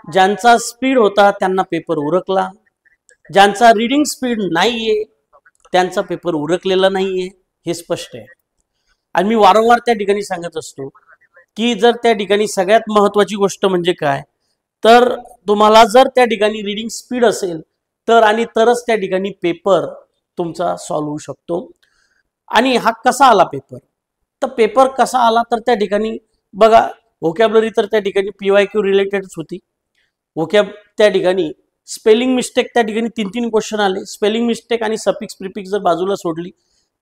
ज्यांचा स्पीड होता त्यांना पेपर उरकला, ज्यांचा रीडिंग स्पीड नाहीये त्यांचा पेपर उरकलेला नाहीये, हे स्पष्ट आहे. आणि मी वारंवार त्या ठिकाणी सांगत असतो की जर त्या ठिकाणी सगळ्यात महत्त्वाची गोष्ट म्हणजे काय, तर तुम्हाला जर त्या ठिकाणी रीडिंग स्पीड असेल तर आणि तरच त्या ठिकाणी पेपर तुमचा सॉल्व्ह होऊ शकतो. आणि हा कसा आला पेपर, तर पेपर कसा आला तर त्या ठिकाणी बघा, व्होकॅब्युलरी तर त्या ठिकाणी PYQ रिलेटेडच होती. व्होकॅब त्या ठिकाणी स्पेलिंग मिस्टेक त्या ठिकाणी 3 क्वेश्चन आले. स्पेलिंग मिस्टेक आणि सफिक्स प्रिफिक्स जर बाजूला सोडली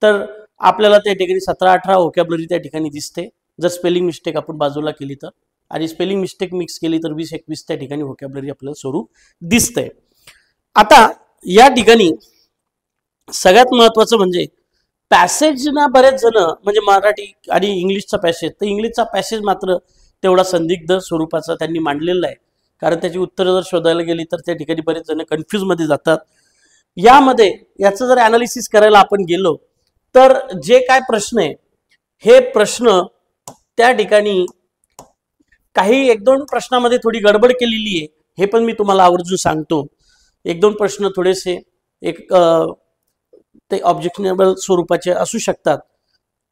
तर आपल्याला त्या ठिकाणी 17-18 व्होकॅब्युलरी त्या ठिकाणी दिसते जर स्पेलिंग मिस्टेक आपण बाजूला केली तर, आणि स्पेलिंग मिस्टेक मिक्स केली तर 20-21 त्या ठिकाणी व्होकॅब्युलरी आपल्याला स्वरूप दिसतंय. आता या ठिकाणी सगळ्यात महत्वाचं म्हणजे पॅसेज ना, बरेच जण म्हणजे मराठी आणि इंग्लिशचा पॅसेज, तर इंग्लिशचा पॅसेज मात्र तेवढा संदिग्ध स्वरूपाचा त्यांनी मांडलेला आहे, कारण त्याची उत्तरं जर शोधायला गेली तर त्या ठिकाणी बरेच जण कन्फ्यूज मध्ये जातात. यामध्ये याचं जर ॲनालिसिस करायला आपण गेलो तर जे काय प्रश्न आहे हे प्रश्न त्या ठिकाणी काही 1-2 प्रश्नामध्ये थोडी गडबड केलेली आहे, हे पण मी तुम्हाला आवर्जून सांगतो. 1-2 प्रश्न थोडेसे ते ऑब्जेक्शनेबल स्वरूपाचे असू शकतात,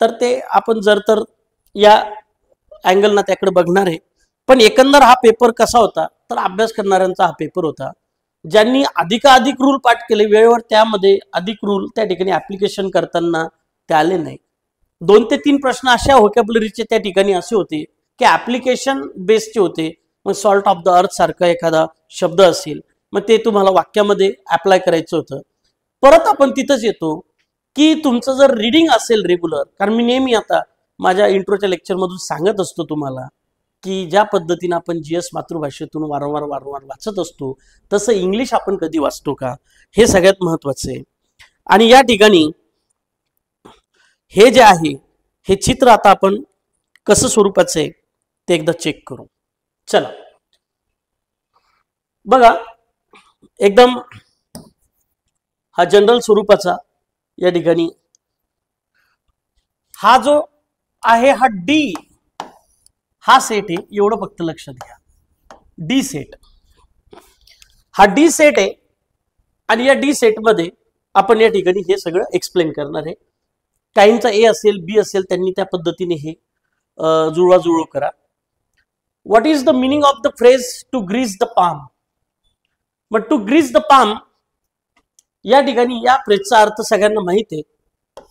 तर ते आपण जर तर या अँगलना त्याकडे बघणार आहे. पण एकंदर हा पेपर कसा होता तर अभ्यास करणाऱ्यांचा हा पेपर होता. ज्यांनी अधिकाधिक रूल पाठ केले वेळेवर त्यामध्ये अधिक रूल त्या ठिकाणी ऍप्लिकेशन करताना ते आले नाही. 2 ते 3 प्रश्न अशा व्होकॅब्युलरीचे त्या ठिकाणी असे होते की ऍप्लिकेशन बेसचे होते. मग सॉल्ट ऑफ द अर्थ सारखा एखादा शब्द असेल मग ते तुम्हाला वाक्यामध्ये अप्लाय करायचं होतं. परत आपण तिथंच येतो की तुमचं जर रीडिंग असेल रेग्युलर, कारण मी नेहमी आता माझ्या इंट्रोच्या लेक्चरमधून सांगत असतो तुम्हाला की ज्या पद्धतीने आपण GS मातृभाषेतून वारंवार वाचत असतो तसं इंग्लिश आपण कधी वाचतो का, हे सगळ्यात महत्वाचं आहे. आणि या ठिकाणी हे जे आहे हे चित्र आता आपण कसं स्वरूपाचं आहे ते एकदा चेक करू. चला बघा, एकदम हा जनरल स्वरूपाचा या ठिकाणी हा जो आहे हा डी हा सेट आहे, एवढं फक्त लक्षात घ्या. डी सेट हा डी सेट आहे आणि या डी सेट मध्ये आपण या ठिकाणी हे सगळं एक्सप्लेन करणार आहे. काहींचा ए असेल बी असेल त्यांनी त्या पद्धतीने हे जुळवाजुळव करा. What is the meaning of the phrase to grease the palm. मग टू ग्रीज द पाम या ठिकाणी या फ्रेजचा अर्थ सगळ्यांना माहिती आहे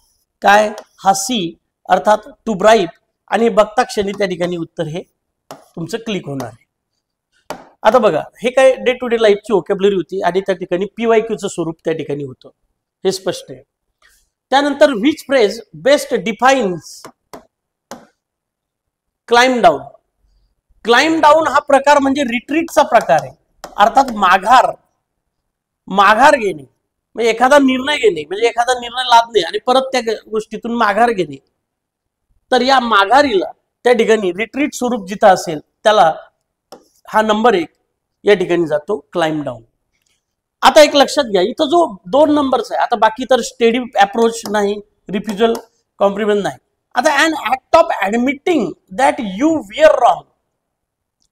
काय, हा सी अर्थात टू ब्राईब, आणि बघता क्षणी त्या ठिकाणी उत्तर हे तुमचं क्लिक होणार आहे. आता बघा, हे काय डे टू डे लाईफची व्होकॅब्युलरी होती आणि त्या ठिकाणी PYQचं स्वरूप त्या ठिकाणी होतं, हे स्पष्ट आहे. त्यानंतर which phrase best defines climb down. Climb down हा प्रकार म्हणजे रिट्रीटचा प्रकार आहे, अर्थात माघार घेणे, म्हणजे एखादा निर्णय घेणे, म्हणजे एखादा निर्णय लादणे आणि परत त्या गोष्टीतून माघार घेणे. तर या माघारीला त्या ठिकाणी रिट्रीट स्वरूप जिथं असेल त्याला हा नंबर 1 या ठिकाणी जातो क्लाइम डाऊन. आता एक लक्षात घ्या, इथं जो 2 नंबर्स आहे, आता बाकी तर स्टेडी अप्रोच नाही, रिफ्युजल कॉम्प्लिमेंट नाही. आता an act of admitting that you were wrong,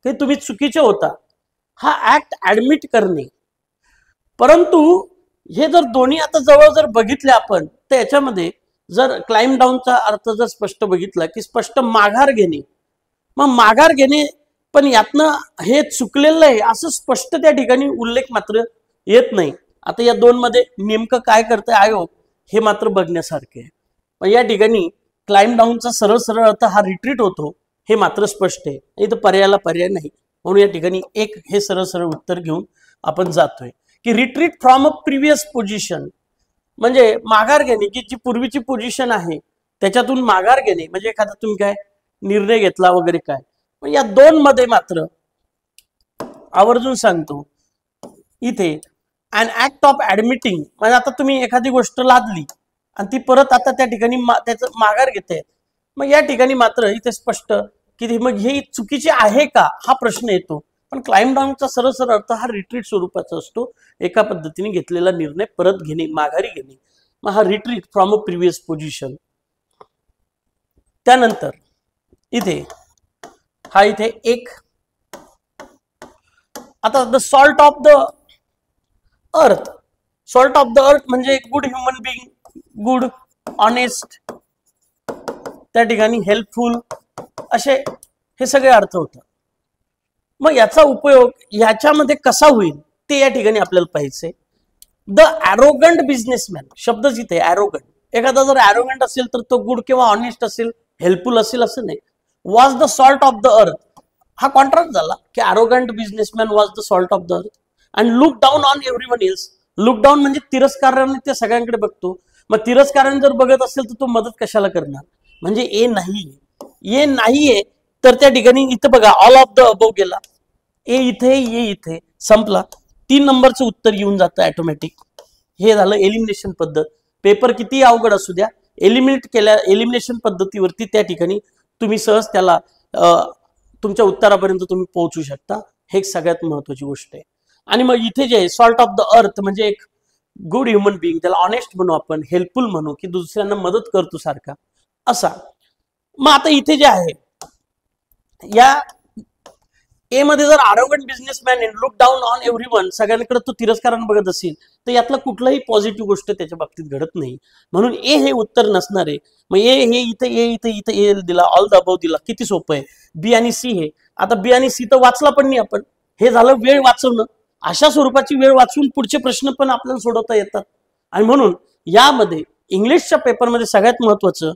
की तुम्ही चुकीचे होता, हा ऍक्ट ऍडमिट करणे. परंतु हे जर दोन्ही आता जवळ जर बघितले आपण तर याच्यामध्ये जर क्लाइम डाऊनचा अर्थ जर स्पष्ट बघितला की स्पष्ट माघार घेणे, मग माघार घेणे पण यातनं हे चुकलेलं आहे असं स्पष्ट त्या ठिकाणी उल्लेख मात्र येत नाही. आता या 2 मध्ये नेमकं काय करतंय आयोग हे मात्र बघण्यासारखे आहे. पण या ठिकाणी क्लाइम डाऊनचा सरळ सरळ अर्थ हा रिट्रीट होतो हे मात्र स्पष्ट आहे, इथं पर्यायाला पर्याय नाही, म्हणून या ठिकाणी एक हे सरळ सरळ उत्तर घेऊन आपण जातोय की retreat from a previous position, म्हणजे माघार घेणे की जी पूर्वीची पोझिशन आहे त्याच्यातून माघार घेणे, म्हणजे एखादा तुम्ही काय निर्णय घेतला वगैरे काय. पण या 2 मध्ये मात्र आवर्जून सांगतो इथे अन ऍक्ट ऑफ ऍडमिटिंग, म्हणजे आता तुम्ही एखादी गोष्ट लादली आणि ती परत आता त्या ठिकाणी त्याचं माघार घेते, मग या ठिकाणी मात्र इथे स्पष्ट की मग हे चुकीचे आहे का हा प्रश्न येतो. पण क्लाइम डाऊनचा सरळ सरळ अर्थ हा रिट्रीट स्वरूपाचा असतो, एका पद्धतीने घेतलेला निर्णय परत घेणे, माघारी घेणे, मग हा retreat from a previous position. त्यानंतर इथे हा इथे एक आता the salt of the earth, salt of the earth म्हणजे good human being, good, honest, त्या ठिकाणी हेल्पफुल, असे हे सगळे अर्थ होतात. मग याचा उपयोग याच्यामध्ये कसा होईल ते या ठिकाणी आपल्याला पाहिजे. द ॲरोगंट बिझनेसमॅन, शब्द जिथे ॲरोगंट, एखादा जर ॲरोगंट असेल तर तो गुड किंवा ऑनेस्ट असेल, हेल्पफुल असेल असं नाही. Was the salt of the अर्थ, हा कॉन्ट्रास्ट झाला की arrogant businessman was the salt of the अर्थ and look down on everyone else. Look down म्हणजे तिरस्काराने त्या सगळ्यांकडे बघतो. मग तिरस्काराने जर बघत असेल तर तो मदत कशाला करणार, म्हणजे ए नाहीये तर त्या ठिकाणी इथं बघा ऑल ऑफ द अबव गेला, ए इथे, ये इथे, संपला. 3 नंबरचं उत्तर येऊन जातं ऑटोमॅटिक. हे झालं एलिमिनेशन पद्धत. पेपर किती अवघड असू द्या, एलिमिनेशन पद्धतीवरती त्या ठिकाणी तुम्ही सहज त्याला तुमच्या उत्तरापर्यंत तुम्ही पोहोचू शकता. हे एक सगळ्यात महत्वाची गोष्ट आहे. आणि मग इथे जे सॉल्ट ऑफ द अर्थ म्हणजे एक गुड ह्युमन बिंग, त्याला ऑनेस्ट म्हणू आपण, हेल्पफुल म्हणू, की दुसऱ्यांना मदत करतो सारखा असा. मग आता इथे जे आहे या ए मध्ये जर arrogant businessman and look down on everyone, सगळ्यांकडे तो तिरस्काराने बघत असेल तर यातला कुठलाही पॉझिटिव्ह गोष्ट त्याच्या बाबतीत घडत नाही. म्हणून ए हे उत्तर नसणार आहे. मग ए हे इथे ए दिला, ऑल द अबव दिला, किती सोपं आहे. बी आणि सी हे, आता बी आणि सी तर वाचला पण नाही आपण, हे झालं वेळ वाचवणं. अशा स्वरूपाची वेळ वाचवून पुढचे प्रश्न पण आपल्याला सोडवता येतात. आणि म्हणून यामध्ये इंग्लिशच्या पेपरमध्ये सगळ्यात महत्वाचं,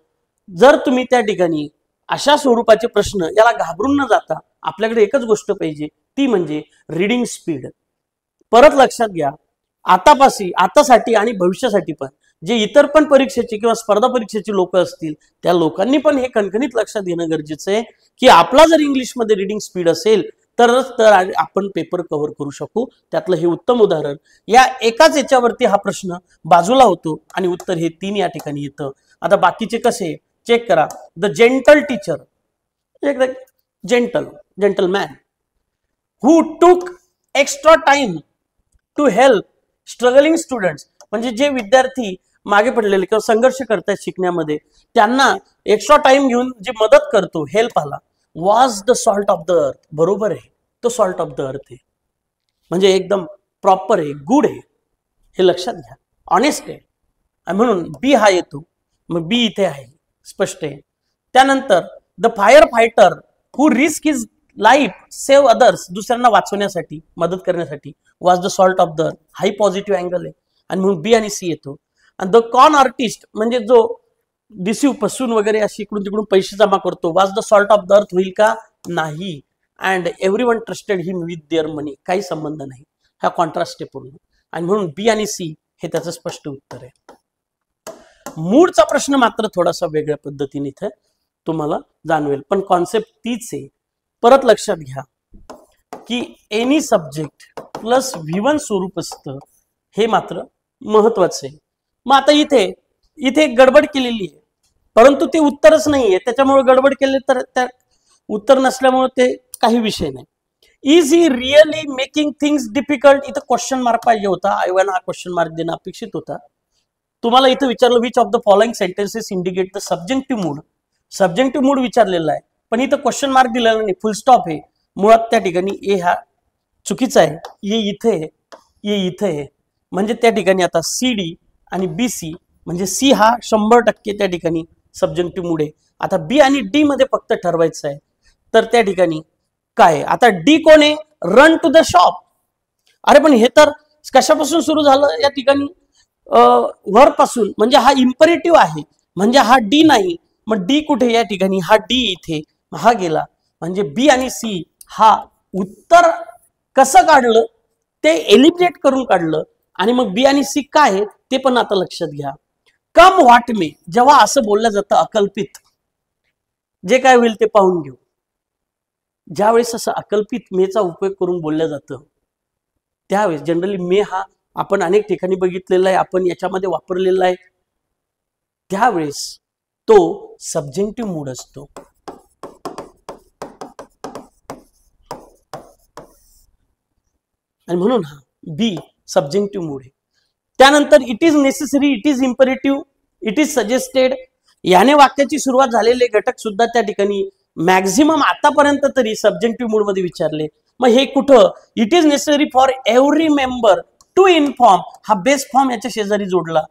जर तुम्ही त्या ठिकाणी अशा स्वरूपाचे प्रश्न, याला घाबरून न जाता आपल्याकडे एकच गोष्ट पाहिजे, ती म्हणजे रीडिंग स्पीड. परत लक्षात घ्या, आतासाठी आणि भविष्यासाठी पण जे इतर पण परीक्षेचे किंवा स्पर्धा परीक्षेचे लोक असतील त्या लोकांनी पण हे कणकणीत लक्षात घेणं गरजेचं आहे की आपला जर इंग्लिशमध्ये रीडिंग स्पीड असेल तरच आपण पेपर कव्हर करू शकू. त्यातलं हे उत्तम उदाहरण. या एकाच याच्यावरती हा प्रश्न बाजूला होतो आणि उत्तर हे 3 या ठिकाणी येतं. आता बाकीचे कसे चेक करा. The gentle teacher, gentleman who took extra time to help struggling students, म्हणजे जे विद्यार्थी मागे पडलेले किंवा संघर्ष करतात शिकण्यामध्ये त्यांना एक्स्ट्रा टाइम घेऊन जे मदत करतो, हेल्प आला. Was the salt of the अर्थ, बरोबर आहे, तो सॉल्ट ऑफ द अर्थ आहे, म्हणजे एकदम प्रॉपर आहे, गुड आहे, हे लक्षात घ्या, ऑनेस्ट आहे. आणि म्हणून बी हा येतो. मग बी इथे आहे, स्पष्ट आहे. त्यानंतर the fire fighter who risk his life save others, दुसऱ्यांना वाचवण्यासाठी, मदत करण्यासाठी, was the salt of the अर्थ, हाही पॉझिटिव्ह अँगल आहे. आणि म्हणून बी आणि सी येतो. आणि द कॉन आर्टिस्ट म्हणजे जो डिसिव्ह, फसून वगैरे अशी इकडून तिकडून पैसे जमा करतो, was the salt of the अर्थ होईल का, नाही. And everyone trusted him with their मनी, काही संबंध नाही, हा कॉन्ट्रास्ट आहे पूर्ण. आणि म्हणून बी आणि सी हे त्याचं स्पष्ट उत्तर आहे. मूडचा प्रश्न मात्र थोडासा वेगळ्या पद्धतीने इथे तुम्हाला जाणवेल, पण कॉन्सेप्ट तीच आहे. परत लक्षात घ्या की एनी सब्जेक्ट प्लस V1 स्वरूप असतं, हे मात्र महत्वाचं आहे. मग आता इथे गडबड केलेली आहे, परंतु ते उत्तरच नाहीये, त्याच्यामुळे गडबड केले तर त्या उत्तर नसल्यामुळे ते काही विषय नाही. Is he really making things difficult, इथं क्वेश्चन मार्क पाहिजे होता, आयवान हा क्वेश्चन मार्क देणं अपेक्षित होता. तुम्हाला इथं विचारलं which of the following sentences indicate the subjective mood, subjective mood विचारलेला आहे, पण इथं क्वेश्चन मार्क दिलेला नाही, फुल स्टॉप आहे. मुळात त्या ठिकाणी ए हा चुकीचा आहे, ये इथे आहे, म्हणजे त्या ठिकाणी आता CD आणि BC म्हणजे सी हा 100% त्या ठिकाणी सब्जेक्टिव्ह मूड आहे. आता बी आणि डी मध्ये फक्त ठरवायचं आहे, तर त्या ठिकाणी काय, आता डी कोण आहे, रन टू द शॉप. अरे पण हे तर कशापासून सुरू झालं या ठिकाणी, वर पासून, म्हणजे हा इम्परेटिव्ह आहे, म्हणजे हा डी नाही. मग डी कुठे या ठिकाणी, हा डी इथे, हा गेला, म्हणजे बी आणि सी हा उत्तर कसं काढलं ते एलिमिनेट करून काढलं. आणि मग बी आणि सी काय ते पण आता लक्षात घ्या. कम व्हॉट मे, जेव्हा असं बोललं जातं अकल्पित, जे काय होईल ते पाहून घेऊ, ज्यावेळेस असं अकल्पित मेचा उपयोग करून बोललं जातं त्यावेळेस जनरली मे हा आपण अनेक ठिकाणी बघितलेला आहे, आपण याच्यामध्ये वापरलेला आहे, त्यावेळेस तो सब्जेक्टिव्ह मूड असतो. आणि म्हणून हा बी सब्जेक्टिव्ह मूड आहे. त्यानंतर it is necessary, it is imperative, it is suggested, याने वाक्याची सुरुवात झालेले घटक सुद्धा त्या ठिकाणी मॅक्झिमम आतापर्यंत तरी सब्जेक्टिव्ह मूड मध्ये विचारले. मग हे कुठं, it is necessary for every member to inform, हा बेस फॉर्म याच्या शेजारी जोडला.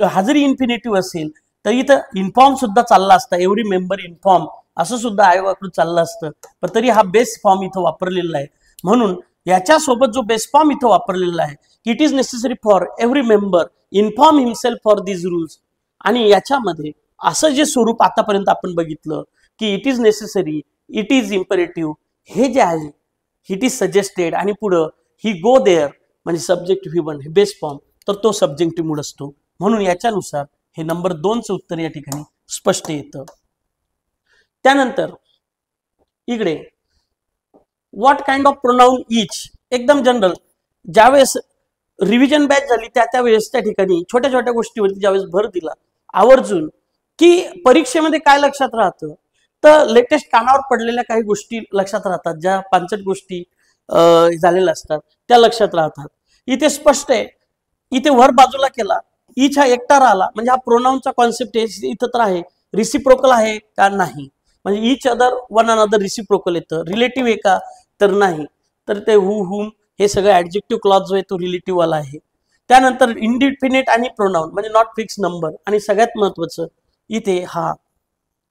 हा जरी इन्फिनिटिव्ह असेल तर इथं इन्फॉर्म सुद्धा चालला असता, एव्हरी मेंबर इन्फॉर्म असं सुद्धा आयोगाकडून चाललं असतं, पण तरी हा बेस फॉर्म इथं वापरलेला आहे. म्हणून याच्यासोबत जो बेस फॉर्म इथं वापरलेला आहे, it is necessary for every member inform himself for this rules. आणि याच्यामध्ये असं जे स्वरूप आतापर्यंत आपण बघितलं की it is necessary, it is imperative, हे जे आहे इट इज सजेस्टेड आणि पुढं ही गो देअर म्हणजे सब्जेक्टिव्ह वन हे बेस फॉर्म, तर तो सब्जेक्टिव्ह मूड असतो. म्हणून याच्यानुसार हे नंबर 2चं उत्तर या ठिकाणी स्पष्ट येतं. त्यानंतर इकडे व्हॉट काइंड ऑफ प्रोनाउन इच, एकदम जनरल. ज्यावेळेस रिव्हिजन बॅच झाली त्यावेळेस त्या ठिकाणी छोट्या छोट्या गोष्टीवरती ज्यावेळेस भर दिला आवर्जून, की परीक्षेमध्ये काय लक्षात राहतं, तर लेटेस्ट कानावर पडलेल्या काही गोष्टी लक्षात राहतात, ज्या पांचट गोष्टी झालेल्या असतात त्या लक्षात राहतात. इथे स्पष्ट आहे, इथे वर बाजूला केला, इच हा एकटा राहिला म्हणजे हा प्रोनाउनचा कॉन्सेप्ट आहे. इथं तर आहे रिसिप्रोकल आहे का नाही, म्हणजे each other one another reciprocal येतं. रिलेटिव्ह आहे का तर नाही, तर ते हु हुम हे सगळं ऍडजेक्टिव्ह क्लॉज जो आहे तो रिलेटिव्ह वाला आहे. त्यानंतर इंडिफिनिट आणि प्रोनाउन म्हणजे नॉट फिक्स नंबर, आणि सगळ्यात महत्वाचं इथे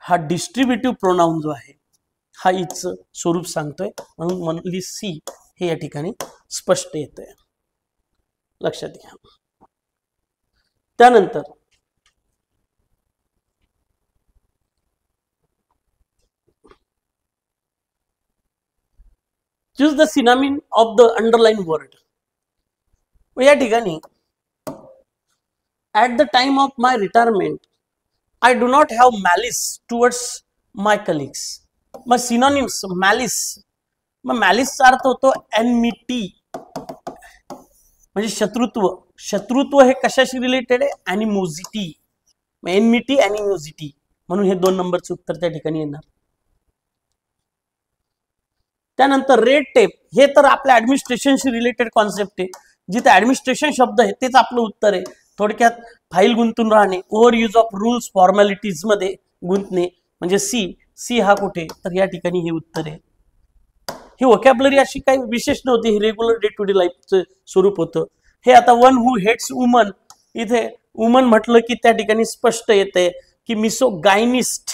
हा डिस्ट्रीब्युटिव्ह प्रोनाउन जो आहे हा इथचं स्वरूप सांगतोय. म्हणून म्हणली सी हे या ठिकाणी स्पष्ट येतंय, लक्षात घ्या. त्यानंतर choose the synonym of the underline word. या ठिकाणी at the time of my retirement I do not have malice towards my colleagues. मग सिनोनिम्स मॅलिस, मग मॅलिसचा अर्थ होतो एनमिटी म्हणजे शत्रुत्व. शत्रुत्व हे कशाशी रिलेटेड आहे, अॅनिमोसिटी. एनमिटी अॅनिमोसिटी, म्हणून हे 2 नंबरचं उत्तर त्या ठिकाणी येणार. त्यानंतर रेड टेप, हे तर आपल्या ऍडमिनिस्ट्रेशनशी रिलेटेड कॉन्सेप्ट आहे. जिथे ऍडमिनिस्ट्रेशन शब्द आहे तेच आपलं उत्तर आहे. थोडक्यात फाईल गुंतून राहणे, over use of rules formalities मध्ये गुंतणे म्हणजे सी हा कुठे, तर या ठिकाणी हे उत्तर आहे. ही वोकॅब्युलरी अशी काही विशेष नव्हती, ही रेग्युलर डे टू डे लाईफचं स्वरूप होतं. हे आता वन हू हेट्स वुमन, इथे वुमन म्हटलं की त्या ठिकाणी स्पष्ट येते की मिसोगायनिस्ट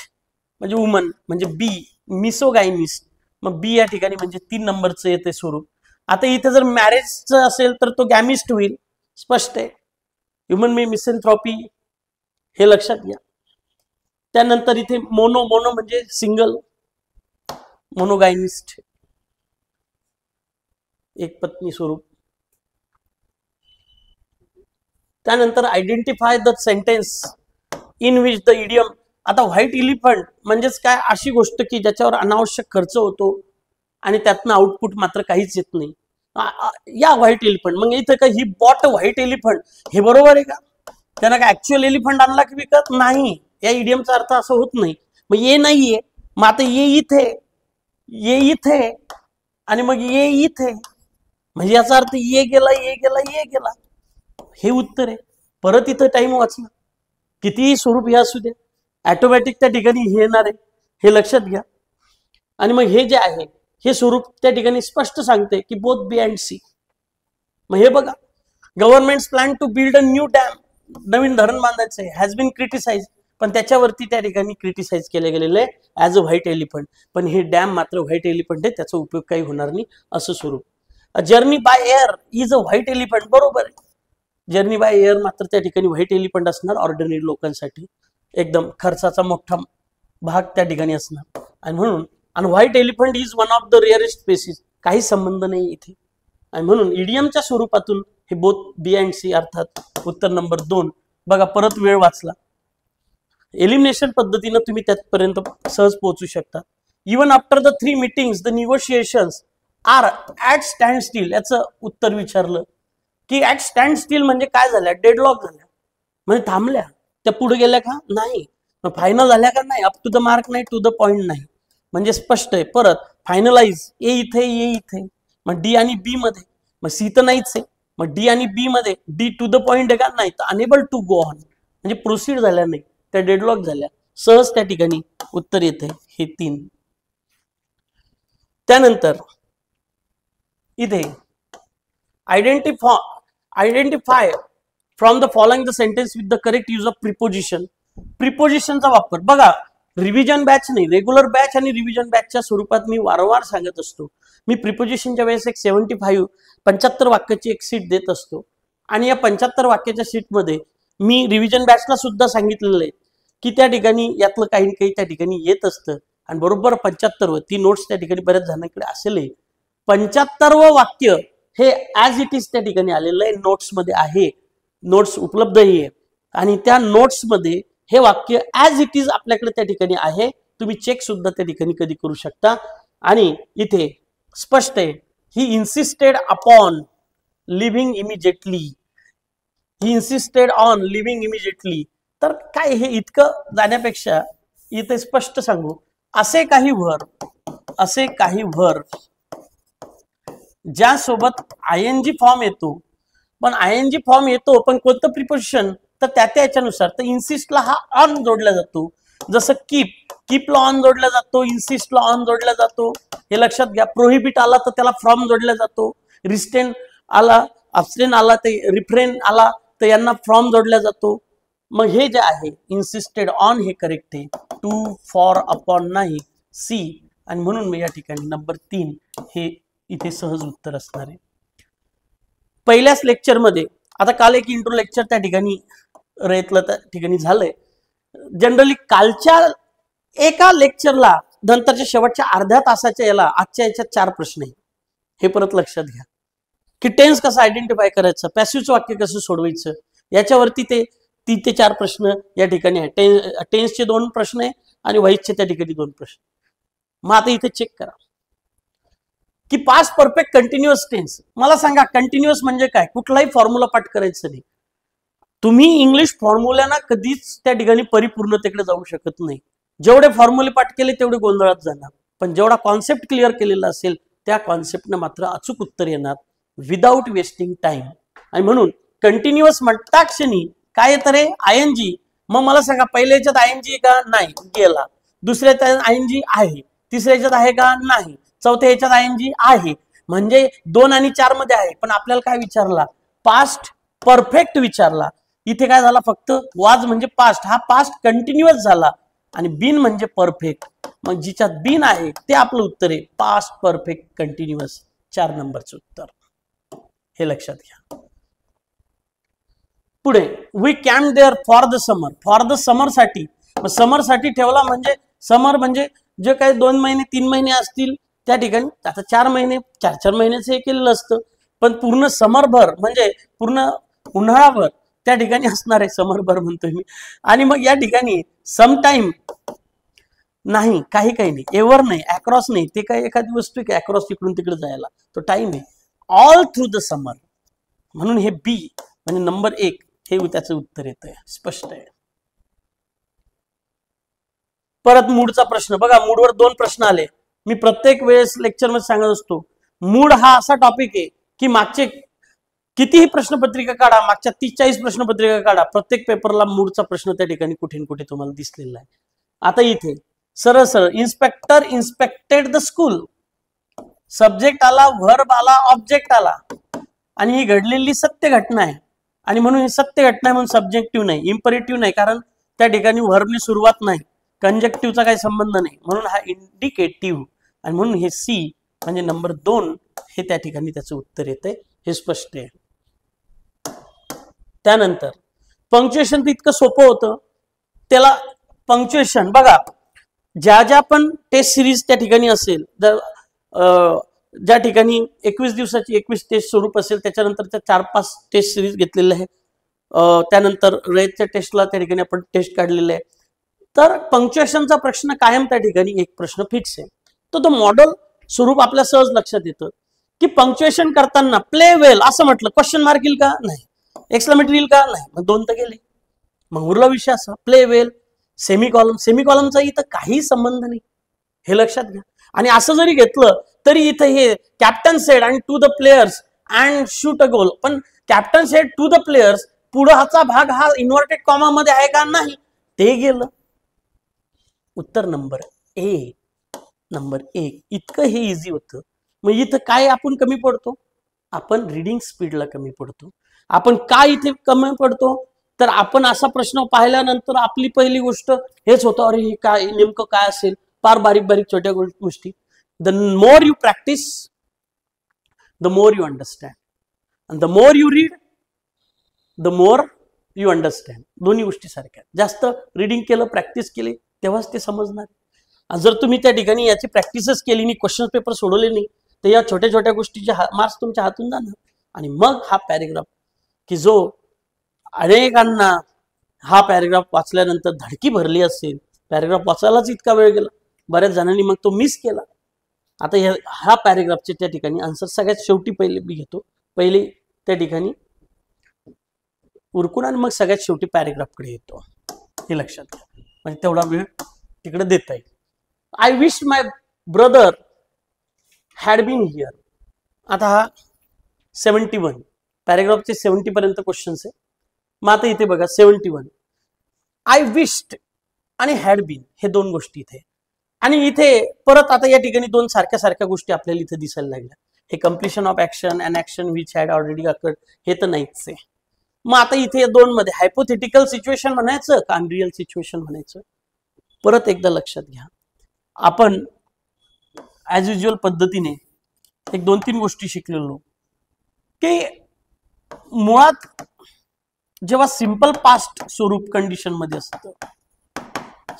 म्हणजे वुमन म्हणजे बी, मिसोगायनिस्ट मग बी या ठिकाणी म्हणजे 3 नंबरचं येते स्वरूप. आता इथे जर मॅरेजचं असेल तर तो गॅमिस्ट होईल, स्पष्ट आहे. ह्युमन मी मिसॅन्थ्रॉपी हे लक्षात घ्या. त्यानंतर इथे मोनो म्हणजे सिंगल, मोनोगायनिस्ट एक पत्नी स्वरूप. त्यानंतर identify the sentence in which the idiom. आता व्हाईट इलिफंट म्हणजेच काय, अशी गोष्ट की ज्याच्यावर अनावश्यक खर्च होतो आणि त्यातनं आउटपुट मात्र काहीच येत नाही, या व्हाईट एलिफंट. मग इथं काय ही बॉट व्हाईट एलिफंट, हे बरोबर आहे का? त्यानं काय ऍक्च्युअल एलिफंट आणला की विकत नाही, या इडियमचा अर्थ असं होत नाही. मग ये नाहीये, मग आता ये इथे आणि मग ये इथे, म्हणजे याचा अर्थ ये गेला, हे उत्तर आहे. परत इथं टाइम वाचला, कितीही स्वरूप हे असू दे, ऑटोमॅटिक त्या ठिकाणी हे येणार आहे, हे लक्षात घ्या. आणि मग हे जे आहे हे स्वरूप त्या ठिकाणी स्पष्ट सांगते की बोथ बी अँड सी. मग हे बघा, government plan to build a new dam, नवीन धरण बांधायचं आहे, हॅज बीन क्रिटिसाइज, पण त्याच्यावरती त्या ठिकाणी क्रिटिसाइज केले गेलेले ऍज अ व्हाईट एलिफंट, पण हे डॅम मात्र व्हाईट एलिफंट आहे, त्याचा उपयोग काही होणार नाही असं स्वरूप. Journey by air is a white elephant, बरोबर आहे. जर्नी बाय एअर मात्र त्या ठिकाणी व्हाईट एलिफंट असणार, ऑर्डिनरी लोकांसाठी एकदम खर्चाचा मोठा भाग त्या ठिकाणी असणार. आणि म्हणून white elephant is one of the rarest species, काही संबंध नाही इथे. आणि म्हणून इडियमच्या स्वरूपातून हे बोथ बी अँड सी, अर्थात उत्तर नंबर 2. बघा परत वेळ वाचला, एलिमिनेशन पद्धतीनं तुम्ही त्यापर्यंत सहज पोहोचू शकता. Even after the 3 meetings the negotiations are at stand still. याचं उत्तर विचारलं की ऍट स्टँड स्टील म्हणजे काय झाल्या, डेडलॉक झाल्या म्हणजे थांबल्या, त्या पुढे गेल्या का नाही, फायनल झाल्या का नाही, अप टू द मार्क नाही, टू द पॉइंट नाही, म्हणजे स्पष्ट आहे. परत फायनलाइज, ये इथे, मग डी आणि बी मध्ये, मग सी तर नाहीच आहे, मग डी आणि बी मध्ये डी टू द पॉइंट आहे का नाही, तर अनेबल टू गो ऑन म्हणजे प्रोसीड झाल्या नाही, त्या डेडलॉक झाल्या, सहज त्या ठिकाणी उत्तर येते हे 3. त्यानंतर इथे identify from the following the sentence with the correct use of preposition. प्रिपोजिशनचा वापर बघा, रिव्हिजन बॅच नाही, रेग्युलर बॅच आणि रिव्हिजन बॅचच्या स्वरूपात मी वारंवार सांगत असतो. मी प्रिपोजिशनच्या वेळेस एक 75 वाक्याची एक सीट देत असतो आणि या 75 वाक्याच्या सीटमध्ये मी रिव्हिजन बॅचला सुद्धा सांगितलेलं आहे की त्या ठिकाणी यातलं काही काही त्या ठिकाणी येत असतं आणि बरोबर 75 ती नोट्स त्या ठिकाणी बऱ्याच जणांकडे असेल. 75 वाक्य हे ऍज इट इज त्या ठिकाणी आलेलं आहे, नोट्समध्ये आहे, नोट्स उपलब्धही आहे आणि त्या नोट्समध्ये हे वाक्य ऍज इट इज आपल्याकडे त्या ठिकाणी आहे. तुम्ही चेक सुद्धा त्या ठिकाणी कधी करू शकता. आणि इथे स्पष्ट आहे, he insisted upon living immediately, he insisted on living immediately. तर काय हे इतकं जाण्यापेक्षा इथे स्पष्ट सांगू, असे काही व्हर्ब ज्यासोबत आयएनजी फॉर्म येतो, पण आयएनजी फॉर्म येतो पण कोणतं प्रिपोजिशन तर त्याच्यानुसार. तर इन्सिस्टला हा ऑन जोडला जातो, जसं कीपला ऑन जोडला जातो, इन्सिस्टला ऑन जोडला जातो, हे लक्षात घ्या. प्रोहिबिट आला तर त्याला फ्रॉम जोडला जातो, रिस्ट्रेन आला, अब्स्टेन आला ते रिफ्रेन आला तर यांना फ्रॉम जोडला जातो. मग हे जे आहे इन्सिस्टेड ऑन हे करेक्ट आहे, टू फॉर अपॉन नाही, सी. आणि म्हणून मी या ठिकाणी नंबर 3 हे इथे सहज उत्तर असणार आहे. पहिल्याच लेक्चरमध्ये, आता काल एक इंट्रो लेक्चर त्या ठिकाणी रयतलं त्या ठिकाणी झालंय. जनरली कालच्या एका लेक्चरला नंतरच्या शेवटच्या अर्ध्या तासाच्या याला आजच्या याच्यात 4 प्रश्न आहे. हे परत लक्षात घ्या की टेन्स कसं आयडेंटिफाय करायचं, पॅसिव्हचं वाक्य कसं सोडवायचं, याच्यावरती ते 3 ते 4 प्रश्न या ठिकाणी आहे. टेन्सचे 2 प्रश्न आहे आणि व्हाईसचे त्या ठिकाणी 2 प्रश्न. मग आता इथे चेक करा की पास्ट परफेक्ट कंटिन्युअस टेन्स. मला सांगा कंटिन्युअस म्हणजे काय? कुठलाही फॉर्म्युला पाठ करायचं नाही. तुम्ही इंग्लिश फॉर्म्युलाना कधीच त्या ठिकाणी परिपूर्णतेकडे जाऊ शकत नाही. जेवढे फॉर्म्युले पाठ केले तेवढे गोंधळात जाणार, पण जेवढा कॉन्सेप्ट क्लिअर केलेला असेल त्या कॉन्सेप्टनं मात्र अचूक उत्तर येणार विदाउट वेस्टिंग टाइम. आणि म्हणून कंटिन्युअस म्हणता क्षणी काय येतं रे? आयएनजी. मग मला सांगा पहिल्या याच्यात आयएनजी का? नाही, गेला. दुसऱ्या याच्यात आयएनजी आहे, तिसऱ्या याच्यात आहे का? नाही, चौथ्या याच्यात आयएनजी आहे. म्हणजे 2 आणि 4 मध्ये आहे, पण आपल्याला काय विचारला? पास्ट परफेक्ट विचारला. इथे काय झाला? फक्त वाज म्हणजे पास्ट, हा पास्ट कंटिन्युअस झाला आणि बीन म्हणजे परफेक्ट. मग जिच्यात बीन आहे ते आपलं उत्तर आहे पास्ट परफेक्ट कंटिन्युअस, 4 नंबरचं उत्तर. हे लक्षात घ्या. पुढे we camp there for the summer. For the summer साठी, समर साठी ठेवला म्हणजे समर म्हणजे जे काही 2 महिने 3 महिने असतील त्या ठिकाणी. आता 4 महिने 4 महिन्याचं हे केलेलं असतं, पण पूर्ण समरभर म्हणजे पूर्ण उन्हाळाभर त्या ठिकाणी असणार आहे, समरभर म्हणतोय मी. आणि मग या ठिकाणी समटाइम नाही, काही नाही, एव्हर नाही, अक्रॉस नाही. ते काही एखादी वस्तू की अक्रॉस तिकडून तिकडे जायला तो टाइम आहे. ऑल थ्रू द समर. म्हणून हे बी म्हणजे नंबर 1 हे त्याचं उत्तर येतंय, स्पष्ट आहे. परत मूडचा प्रश्न बघा. मूडवर 2 प्रश्न आले. मी प्रत्येक वेळेस लेक्चर मध्ये सांगत असतो, मूड हा असा टॉपिक आहे की मागचे कितीही प्रश्नपत्रिका काढा, मागच्या 30-40 प्रश्नपत्रिका काढा, प्रत्येक पेपरला मूडचा प्रश्न त्या ठिकाणी कुठे कुठे तुम्हाला दिसलेला आहे. आता इथे सरळ सरळ इन्स्पेक्टर इन्स्पेक्टेड द स्कूल, सब्जेक्ट आला, व्हर्ब आला, ऑब्जेक्ट आला आणि ही घडलेली सत्य घटना आहे. आणि म्हणून ही सत्य घटना आहे म्हणून सब्जेक्टिव्ह नाही, इम्परेटिव्ह नाही, कारण त्या ठिकाणी व्हर्बने सुरुवात नाही, कंजक्टिव्हचा काही संबंध नाही, म्हणून हा इंडिकेटिव्ह. आणि म्हणून हे सी म्हणजे नंबर 2 हे त्या ठिकाणी त्याचं उत्तर येते, हे स्पष्ट आहे. त्यानंतर पंक्च्युएशन तर इतकं सोपं होतं. त्याला पंक्च्युएशन बघा, ज्या पण टेस्ट सिरीज त्या ठिकाणी असेल, ज्या ठिकाणी 21 दिवसाची 21 टेस्ट स्वरूप असेल, त्याच्यानंतरच्या 4-5 टेस्ट सिरीज घेतलेले आहे. त्यानंतर रयतच्या टेस्टला त्या ठिकाणी आपण टेस्ट काढलेले आहे. तर पंक्च्युएशनचा प्रश्न कायम त्या ठिकाणी एक प्रश्न फिक्स आहे. तो मॉडेल स्वरूप आपल्या सहज लक्षात येतं की पंक्च्युएशन करताना प्ले वेल असं म्हटलं, क्वेश्चन मार्क येईल का? नाही. एक्सक्लेमेटरी येईल का? नाही. मग 2 तर गेले. मग उरला विषय असा प्ले वेल, सेमीकॉलम. सेमीकॉलमचा इथं काही संबंध नाही, हे लक्षात घ्या. आणि असं जरी घेतलं तरी इथं हे कॅप्टन सेड आणि to the players and shoot a goal, पण captain said to the players पुढचा भाग हा इन्व्हर्टेड कॉमा मध्ये आहे का? नाही, ते गेलं. उत्तर नंबर 1 इतकं हे इझी होतं. मग इथं काय आपण कमी पडतो, आपण रीडिंग स्पीडला कमी पडतो. आपण काय इथे कमी पडतो, तर आपण असा प्रश्न पाहिल्यानंतर आपली पहिली गोष्ट हेच होतं, अरे हे काय नेमकं काय असेल, फार बारीक बारीक छोट्या गोष्टी. The more you practice the more you understand, and the more you read the more you understand. दोन्ही गोष्टी सारख्या. जास्त रीडिंग केलं, प्रॅक्टिस केली, तेव्हाच ते समजणार. जर तुम्ही त्या ठिकाणी याची प्रॅक्टिसच केली नाही, क्वेश्चन पेपर सोडवले नाही, तर या छोट्या छोट्या गोष्टीचे मार्क्स तुमच्या हातून जाणार. आणि मग हा पॅरेग्राफ की जो अनेकांना हा पॅरेग्राफ वाचल्यानंतर धडकी भरली असेल, पॅरेग्राफ वाचायलाच इतका वेळ गेला, बऱ्याच जणांनी मग तो मिस केला. आता ह्या पॅरेग्राफचे त्या ठिकाणी आन्सर सगळ्यात शेवटी पहिले मी घेतो, पहिले त्या ठिकाणी उरकून आणि मग सगळ्यात शेवटी पॅरेग्राफकडे येतो. हे लक्षात घ्या, म्हणजे तेवढा वेळ तिकडे देता येईल. I wish my brother had been here. आता हा 71 पॅरेग्राफचे 70 पर्यंत क्वेश्चन्स आहे. मग आता इथे बघा 71 आय विश्ड आणि हॅड बीन हे दोन गोष्टी इथे, आणि इथे परत आता या ठिकाणी दोन सारख्या सारख्या गोष्टी आपल्याला इथे दिसायला लागल्या. हे completion of action and action which had already occurred हे तर नाहीच आहे. मग आता इथे दोन मध्ये हायपोथेटिकल सिच्युएशन म्हणायचं का अनरियल सिच्युएशन म्हणायचं. परत एकदा लक्षात घ्या, आपण ऍज युज्युअल पद्धतीने एक 2-3 गोष्टी शिकलेलो की मुळात जेव्हा सिंपल पास्ट स्वरूप कंडिशन मध्ये असतं,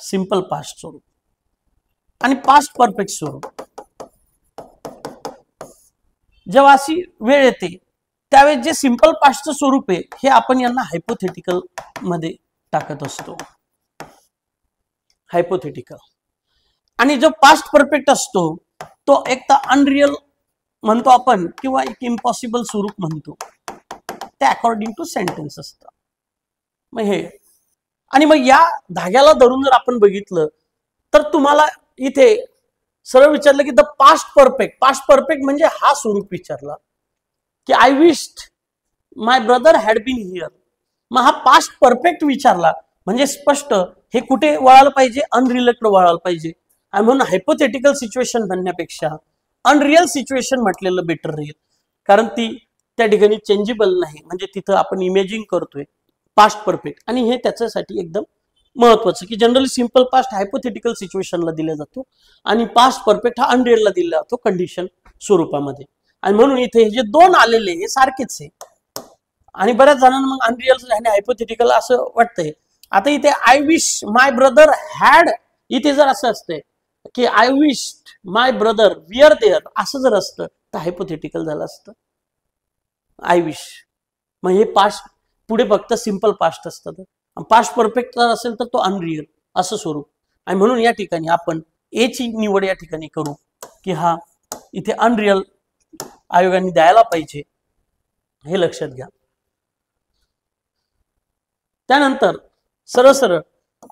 सिंपल पास्ट स्वरूप आणि पास्ट परफेक्ट स्वरूप, जेव्हा अशी वेळ येते त्यावेळेस जे सिंपल पास्टचं स्वरूप आहे हे आपण यांना हायपोथेटिकल मध्ये टाकत असतो. हायपोथेटिकल. आणि जो पास्ट परफेक्ट असतो तो एक तर अनरियल म्हणतो आपण किंवा एक इम्पॉसिबल स्वरूप म्हणतो, ते अकॉर्डिंग टू सेंटेन्स असतं. मग हे आणि मग या धाग्याला धरून जर आपण बघितलं तर तुम्हाला इथे सरळ विचारलं की द पास्ट परफेक्ट म्हणजे हा स्वरूप विचारला की I wished my brother had been here. मग हा पास्ट परफेक्ट विचारला म्हणजे स्पष्ट हे कुठे वळायला पाहिजे, अनरिलेटेड वळायला पाहिजे. आणि म्हणून हायपोथेटिकल सिच्युएशन म्हणण्यापेक्षा अनरियल सिच्युएशन म्हटलेलं बेटर राहील, कारण ती त्या ठिकाणी चेंजेबल नाही, म्हणजे तिथं आपण इमेजिंग करतोय पास्ट परफेक्ट. आणि हे त्याच्यासाठी एकदम महत्वाचं की जनरली सिंपल पास्ट हायपोथेटिकल सिच्युएशनला दिला जातो आणि पास्ट परफेक्ट हा अनरियलला दिला जातो कंडिशन स्वरूपामध्ये. आणि म्हणून इथे हे जे दोन आलेले हे सारखेच आहे. आणि बऱ्याच जणांना मग अनरियल आणि हायपोथेटिकल असं वाटतंय. आता इथे I wish my brother had, इथे जर असं असतंय की I wish my brother were there असं जर असतं तर हायपोथेटिकल झालं असतं आय विश. मग हे पास्ट पुढे फक्त सिंपल पास्ट असतात, पास्ट परफेक्ट जर असेल तर तो अनरियल असं स्वरूप. आणि म्हणून या ठिकाणी आपण ए ची निवड या ठिकाणी करू की हा इथे अनरियल आयोगाने द्यायला पाहिजे, हे लक्षात घ्या. त्यानंतर सरळ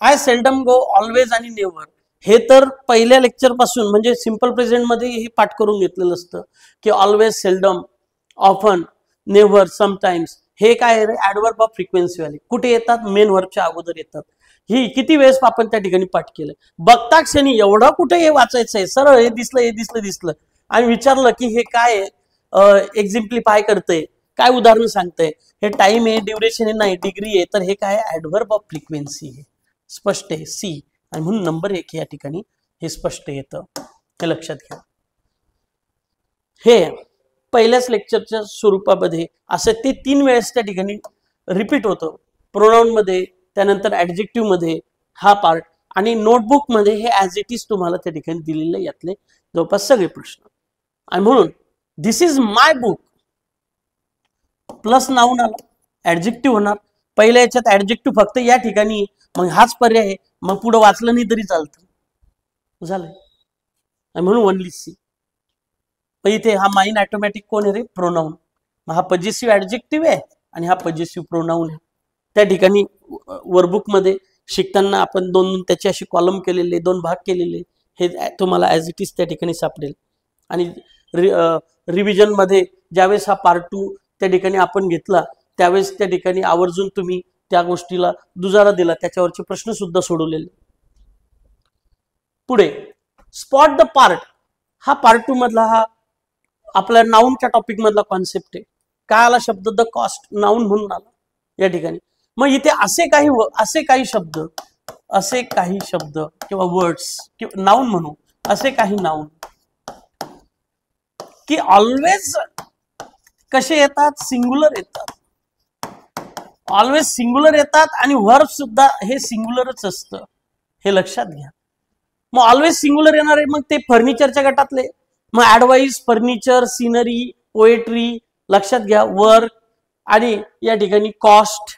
आय सेल्डम गो, ऑलवेज आणि नेव्हर हे तर पहिल्या लेक्चर पासून म्हणजे सिंपल प्रेझेंट मध्ये हे पाठ करून घेतलेलं असतं की always, seldom, often, never, sometimes हे काय ऍडवर्ब ऑफ फ्रिक्वेन्सी वाले कुठे येतात, मेन वर्बच्या अगोदर येतात. ही किती वेळेस आपण त्या ठिकाणी पाठ केलं. बघता क्षणी एवढं कुठे हे वाचायचंय, सरळ हे दिसलं आणि विचारलं की हे काय एक्झिम्प्लिफाय करतंय, काय उदाहरण सांगतंय, हे टाइम आहे, ड्युरेशन आहे, नाही डिग्री आहे, तर हे काय ऍडवर्ब ऑफ फ्रिक्वेन्सी आहे, स्पष्ट आहे सी. आणि म्हणून नंबर 1 या ठिकाणी हे स्पष्ट येतं, हे लक्षात घ्या. हे पहिल्याच लेक्चरच्या स्वरूपामध्ये असं ते 3 वेळेस त्या ठिकाणी रिपीट होतं. प्रोनाउन मध्ये, त्यानंतर ऍडजेक्टिव्ह मध्ये हा पार्ट, आणि नोटबुक मध्ये हे ऍज इट इज तुम्हाला त्या ठिकाणी दिलेले यातले जवळपास सगळे प्रश्न. आणि म्हणून this is my book plus noun आला, ऍडजेक्टिव्ह होणार. पहिल्या याच्यात ऍडजेक्टिव्ह फक्त या ठिकाणी, मग हाच पर्याय आहे, मग पुढे वाचलं नाही तरी चालतं, झालंय. आणि म्हणून ओनली सी. इथे हा माइन ऑटोमॅटिक कोण आहे रे, प्रोनाउन. हा पजेसिव्ह ऍडजेक्टिव्ह आहे आणि हा पजेसिव्ह प्रोनाउन आहे. त्या ठिकाणी वर्कबुक मध्ये शिकताना आपण दोन त्याची अशी कॉलम केलेले, 2 भाग केलेले, हे तुम्हाला ऍज इट इज त्या ठिकाणी सापडेल. आणि रिव्हिजन मध्ये ज्यावेळेस हा पार्ट 2 त्या ठिकाणी आपण घेतला त्यावेळेस त्या ठिकाणी आवर्जून तुम्ही त्या गोष्टीला दुजारा दिला, त्याच्यावरचे प्रश्न सुद्धा सोडवलेले. पुढे स्पॉट द पार्ट, हा पार्ट 2 मधला हा आपल्या नाऊनच्या टॉपिक मधला कॉन्सेप्ट आहे. काय आला शब्द? द कॉस्ट, नाऊन म्हणून आला या ठिकाणी. मग इथे असे काही शब्द किंवा वर्ड्स किंवा नाऊन म्हणू, असे काही नाऊन की ऑलवेज कसे येतात? सिंग्युलर येतात. ऑलवेज सिंग्युलर येतात आणि वर्ब सुद्धा हे सिंग्युलरच असतं, हे लक्षात घ्या. मग ऑलवेज सिंग्युलर येणार आहे, मग ते फर्निचरच्या गटातले. मग ऍडवाइस, फर्निचर, सिनरी, पोएट्री, लक्षात घ्या, वर्क आणि या ठिकाणी कॉस्ट,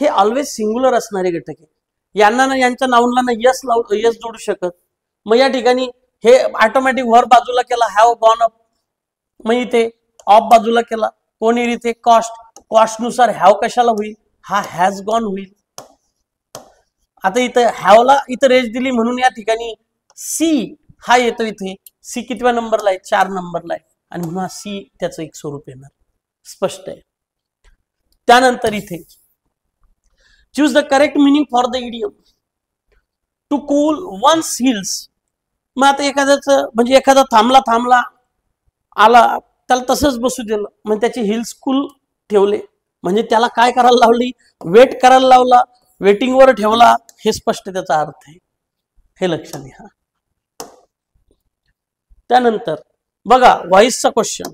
हे ऑलवेज सिंग्युलर असणारे घटक आहे. यांना ना, यांच्या नाऊनला ना यस जोडू शकत. मग या ठिकाणी हे ऑटोमॅटिक वर्ब बाजूला केला, हॅव गॉन अप. मग इथे ऑफ बाजूला केला, कोण येईल इथे? कॉस्ट. कॉस्ट नुसार हॅव कशाला होईल? हा हॅज गॉन होईल. आता इथं हॅवला इथं रेज दिली म्हणून या ठिकाणी सी हा येतो. इथे सी कितव्या नंबरला आहे? 4 नंबरला आहे, आणि म्हणून हा सी त्याचं एक स्वरूप येणार. स्पष्ट आहे. त्यानंतर इथे choose the correct meaning for the idiom. To cool one's heels. मग आता एखाद्याच म्हणजे एखादा थांबला आला, त्याला तसंच बसू दिलं, मग त्याचे हिल्स कूल ठेवले, म्हणजे त्याला काय करायला लावली? वेट करायला लावला, वेटिंगवर ठेवला. हे स्पष्ट त्याचा अर्थ आहे, हे लक्षात घ्या. त्यानंतर बघा व्हॉइसचा क्वेश्चन.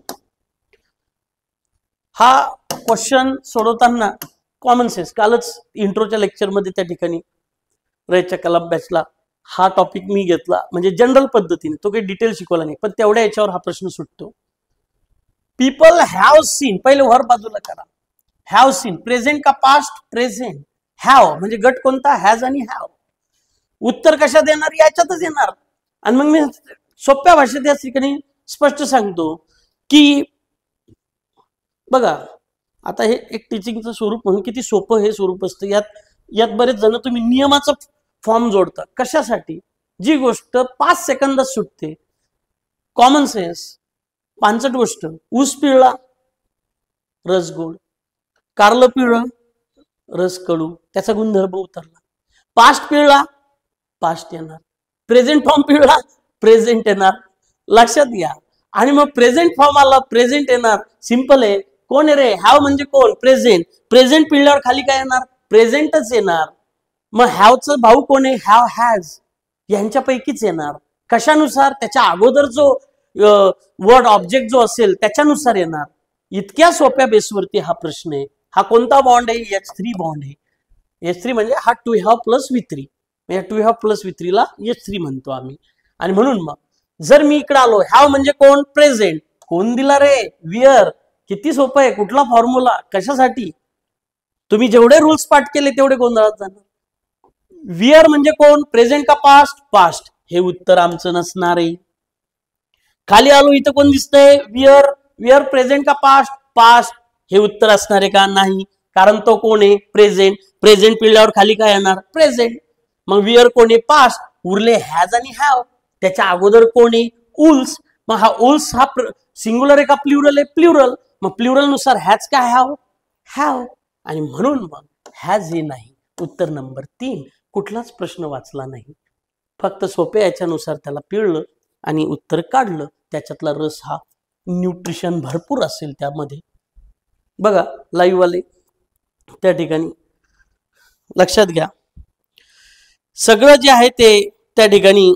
हा क्वेश्चन सोडवताना कॉमन सेन्स, कालच इंट्रोच्या लेक्चरमध्ये त्या ठिकाणी रयच्या कलाम बॅचला हा टॉपिक मी घेतला, म्हणजे जनरल पद्धतीने, तो काही डिटेल शिकवला नाही, पण तेवढ्या याच्यावर हा प्रश्न सुटतो. पीपल हॅव सीन, पहिले वर्ब बाजूला करा. हॅव सीन, प्रेझेंट का पास्ट? प्रेझेंट. हॅव म्हणजे गट कोणता? हॅज आणि हॅव. उत्तर कशात येणार? याच्यातच येणार. आणि मग मी सोप्या भाषेत या ठिकाणी स्पष्ट सांगतो की बघा, आता हे एक टीचिंगचं स्वरूप म्हणून किती सोपं हे स्वरूप असतं. यात बरेच जण तुम्ही नियमाचा फॉर्म जोडता. कशासाठी? जी गोष्ट 5 सेकंदात सुटते, कॉमन सेन्स, 5 गोष्ट. ऊस पिळला, रस गोड. कारलं पिळलं, रस कडू, त्याचा गुणधर्म उतरला. पास्ट पिळला, पास्ट येणार. प्रेझेंट फॉर्म पिळला, प्रेझेंट येणार. लक्षात घ्या. आणि मग प्रेझेंट फॉर्म आला, प्रेझेंट येणार. सिंपल आहे. कोण आहे रे? हॅव म्हणजे कोण? प्रेझेंट. प्रेझेंट पिळल्यावर खाली काय येणार? प्रेझेंटच येणार. मग हॅवचं भाऊ कोण आहे? हॅव, हॅज, यांच्यापैकीच येणार. कशानुसार? त्याच्या अगोदर जो वर्ड ऑब्जेक्ट जो असेल त्याच्यानुसार येणार. इतक्या सोप्या बेसवरती हा प्रश्न आहे. हा कोणता बॉन्ड आहे? H3 बॉन्ड आहे. H3 म्हणजे हा to have plus V3. To have plus V3 ला H3 म्हणतो आम्ही. आणि म्हणून मग जर मी इकडे आलो, हॅव म्हणजे कोण? प्रेझेंट. कोण दिला रे? विअर. किती सोपं आहे. कुठला फॉर्म्युला? कशासाठी? तुम्ही जेवढे रूल्स पाठ केले तेवढे गोंधळात जाणार. विअर म्हणजे कोण? प्रेझेंट का पास्ट? पास्ट. हे उत्तर आमचं नसणार आहे. खाली आलो, इथं कोण दिसतंय? विअर. विअर प्रेझेंट का पास्ट? पास्ट. हे उत्तर असणार आहे का? नाही, कारण तो कोण आहे? प्रेझेंट. प्रेझेंट पिळल्यावर खाली काय येणार? प्रेझेंट. मग विअर कोण आहे? पास्ट. उरले हॅज आणि हॅव. त्याच्या अगोदर कोण आहे? उल्स. मग हा उल्स हा सिंग्युलर आहे का प्ल्युरल आहे? प्ल्युरल. मग प्ल्युरल नुसार हॅज का हॅव? हॅव. आणि म्हणून मग हॅज हे नाही. उत्तर नंबर 3. कुठलाच प्रश्न वाचला नाही, फक्त सोप्या याच्यानुसार त्याला पिळलं आणि उत्तर काढलं. त्याच्यातला रस हा न्यूट्रिशन भरपूर असेल त्यामध्ये. बघा लाईव्ह वाले त्या ठिकाणी लक्षात घ्या, सगळं जे आहे ते त्या ठिकाणी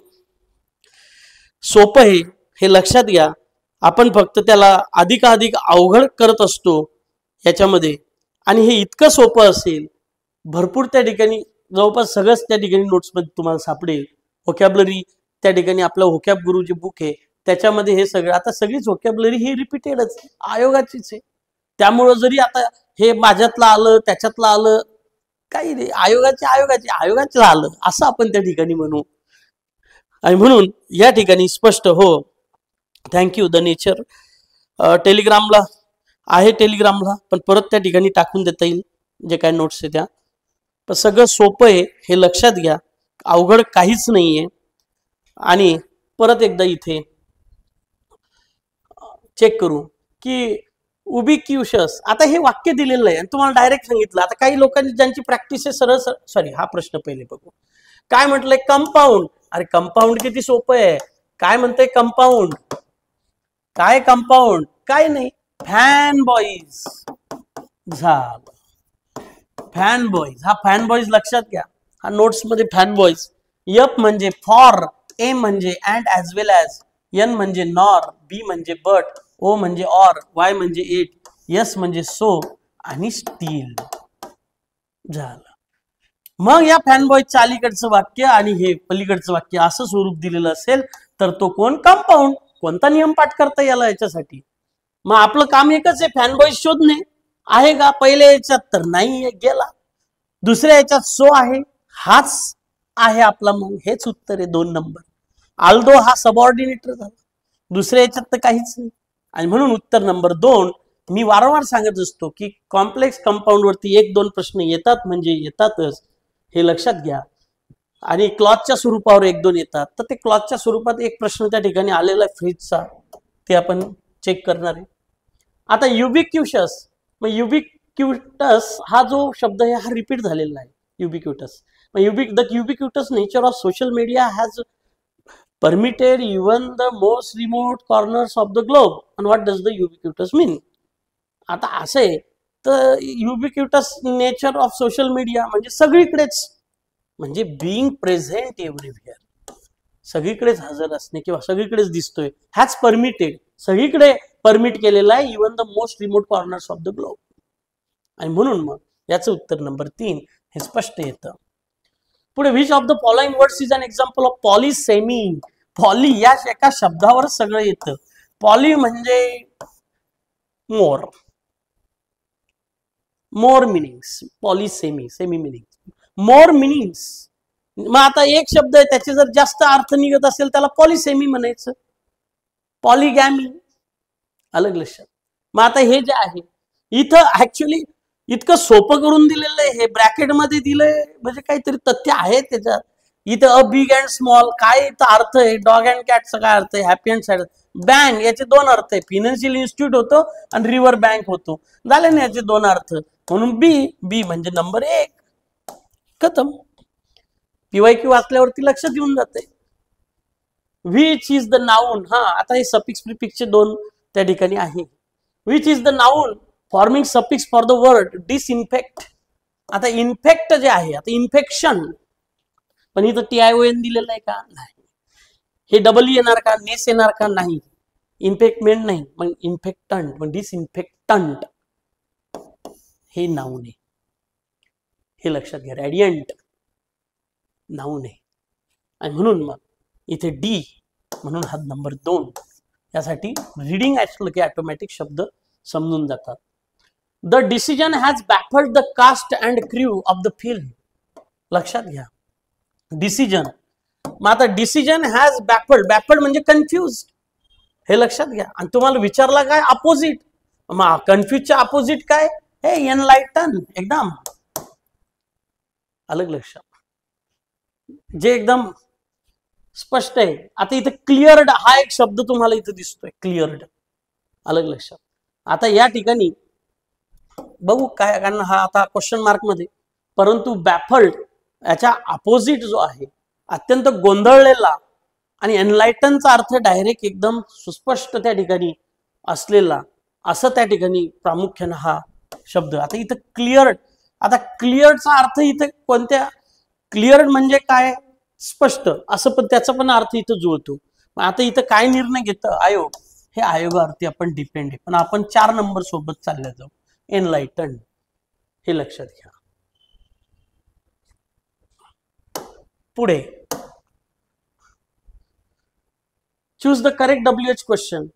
सोपं आहे हे लक्षात घ्या. आपण फक्त त्याला अधिकाधिक अवघड करत असतो याच्यामध्ये. आणि हे इतकं सोपं असेल, भरपूर त्या ठिकाणी जवळपास सगळंच त्या ठिकाणी नोट्समध्ये तुम्हाला सापडेल. व्होकॅब्लरी त्या ठिकाणी आपलं व्होकॅब गुरु जे बुक आहे त्याच्यामध्ये हे सगळं, आता सगळीच व्होकॅब्लरी ही रिपीटेडच आयोगाचीच आहे. त्यामुळं जरी आता हे माझ्यातलं आलं त्याच्यातलं आलं काही नाही, आयोगाचे आलं असं आपण त्या ठिकाणी म्हणू. आणि म्हणून या ठिकाणी स्पष्ट हो. Thank you the nature. टेलिग्रामला आहे, टेलिग्रामला पण परत त्या ठिकाणी टाकून देता येईल जे काय नोट्स आहे त्या. पण सगळं सोपं आहे हे लक्षात घ्या, अवघड काहीच नाहीये. आणि परत एकदा इथे चेक करू की उबिक्युशस. आता हे वाक्य दिलेलं आहे आणि तुम्हाला डायरेक्ट सांगितलं. आता काही लोकांची ज्यांची प्रॅक्टिस आहे सरळ सॉरी हा प्रश्न पहिले बघू. काय म्हटलंय? कंपाऊंड. अरे कंपाऊंड किती सोपं आहे. काय म्हणतंय? कंपाऊंड. काय कंपाऊंड? काय नाही, फॅन बॉईज झालं. फॅन बॉईज, हा फॅन बॉईज लक्षात घ्या, हा नोट्स मध्ये फॅन बॉईज. एफ म्हणजे फॉर, ए म्हणजे and as well as, N म्हणजे नॉर, बी म्हणजे बट, ओ म्हणजे ऑर, वाय म्हणजे इट, एस म्हणजे सो आणि स्टील झालं. मग या फॅनबॉयच्या अलीकडचं वाक्य आणि हे पलीकडचं वाक्य असं स्वरूप दिलेलं असेल तर तो कोण? कंपाऊंड. कोणता नियम पाठ करता याला याच्यासाठी? मग आपलं काम एकच आहे, फॅनबॉय शोधणे. आहे का? पहिल्या याच्यात तर नाही गेला, दुसऱ्या याच्यात सो आहे, हाच आहे आपला. मग हेच उत्तर आहे 2 नंबर. आल्दो हा सबऑर्डिनेटर झाला, दुसऱ्या याच्यात तर काहीच नाही. आणि म्हणून उत्तर नंबर 2. मी वारंवार सांगत असतो की कॉम्प्लेक्स कंपाऊंड वरती 1-2 प्रश्न येतात म्हणजे येतातच, हे लक्षात घ्या. आणि क्लॉजच्या स्वरूपावर 1-2 येतात, तर ते क्लॉजच्या स्वरूपात एक प्रश्न त्या ठिकाणी आलेला आहे फ्रीजचा, ते आपण चेक करणार आहे. आता युबिक्युटस, मग युबिक्युटस हा जो शब्द आहे हा रिपीट झालेला आहे. Ubiquitous, the ubiquitous nature of social media has permitted even the most remote corners of the globe. And what does the ubiquitous mean? आता असं आहे, तर युबिक्युटस नेचर ऑफ सोशल मीडिया म्हणजे सगळीकडेच, म्हणजे बिईंग प्रेझेंट एव्हरीवेअर, सगळीकडेच हजर असणे किंवा सगळीकडेच दिसतोय, हॅज परमिटेड, सगळीकडे परमिट केलेला आहे, even the most remote corners of the globe. आणि म्हणून मग याचं उत्तर नंबर 3 हे स्पष्ट येतं. पुढे, which of the following words is an example of polysemy? Poly या एका शब्दावर सगळं येतं. पॉली म्हणजे more, more meanings, polysemy, semi meanings, more meanings. मग आता एक शब्द आहे, त्याचे जर जास्त अर्थ निघत असेल त्याला पॉलिसेमी म्हणायचं. पॉलिगॅमी, अलग लक्षात. मग आता हे जे आहे इथं ऍक्च्युली इतकं सोपं करून दिलेलं आहे, हे ब्रॅकेटमध्ये दिलंय म्हणजे काहीतरी तथ्य आहे त्याच्यात. इथं अ बिग अँड स्मॉल, काय इथं अर्थ आहे? डॉग अँड कॅटचा काय अर्थ आहे? Happy and sad. बँक याचे 2 अर्थ आहे, फिनान्शियल इन्स्टिट्यूट होतो आणि रिव्हर बँक होतो, झाले ना याचे 2 अर्थ. म्हणून बी, बी म्हणजे नंबर 1, खतम. PYQ वाचल्यावरती लक्षात येऊन जाते. विच इज द नाउन, हा आता हे सफिक्स प्रिफिक्सचे 2 त्या ठिकाणी आहे. Which is the noun forming suffix for the word disinfect. आता इन्फेक्ट जे आहे, आता इन्फेक्शन, पण इथं TION दिलेलं आहे का? नाही. हे डबल येणार का? नेस येणार का? नाही. इन्फेक्टमेंट नाही, मग इन्फेक्टंट, मग डिसइन्फेक्टंट हे नाउन आहे, हे लक्षात घ्या. रॅडियंट नाउन आहे. आणि म्हणून मग इथे डी, म्हणून हा नंबर 2. यासाठी रिडिंग असलं की ऑटोमॅटिक शब्द समजून जातात. The decision has baffled the cast and crew of the film. लक्षात घ्या, डिसिजन. मग आता डिसिजन हॅज बॅफल्ड, बॅफल्ड म्हणजे कन्फ्युज, हे लक्षात घ्या. आणि तुम्हाला विचारला काय? अपोजिट. मग कन्फ्युजच्या अपोजिट काय? हे एनलाइटन, एकदम अलग लक्षात, जे एकदम स्पष्ट आहे. आता इथे क्लिअर्ड हा एक शब्द तुम्हाला इथे दिसतोय, क्लिअर्ड, अलग लक्षात. आता या ठिकाणी बघू काय, कारण हा आता क्वेश्चन मार्क मध्ये, परंतु बॅफल्ड याच्या अपोजिट जो आहे अत्यंत गोंधळलेला, आणि एनलाइटनचा अर्थ डायरेक्ट एकदम सुस्पष्ट त्या ठिकाणी असलेला, असं त्या ठिकाणी प्रामुख्याने हा शब्द. आता इथं क्लिअर्ड, आता क्लिअरचा अर्थ इथे कोणत्या? क्लिअर्ड म्हणजे काय? स्पष्ट, असं पण त्याचा पण अर्थ इथं जुळतो. आता इथं काय निर्णय घेतं आयोग? हे आयोगावरती आपण डिपेंड आहे, पण आपण 4 नंबर सोबत चालले जाऊ. एनलाइटन, हे लक्षात घ्या. पुढे, choose the correct WH question.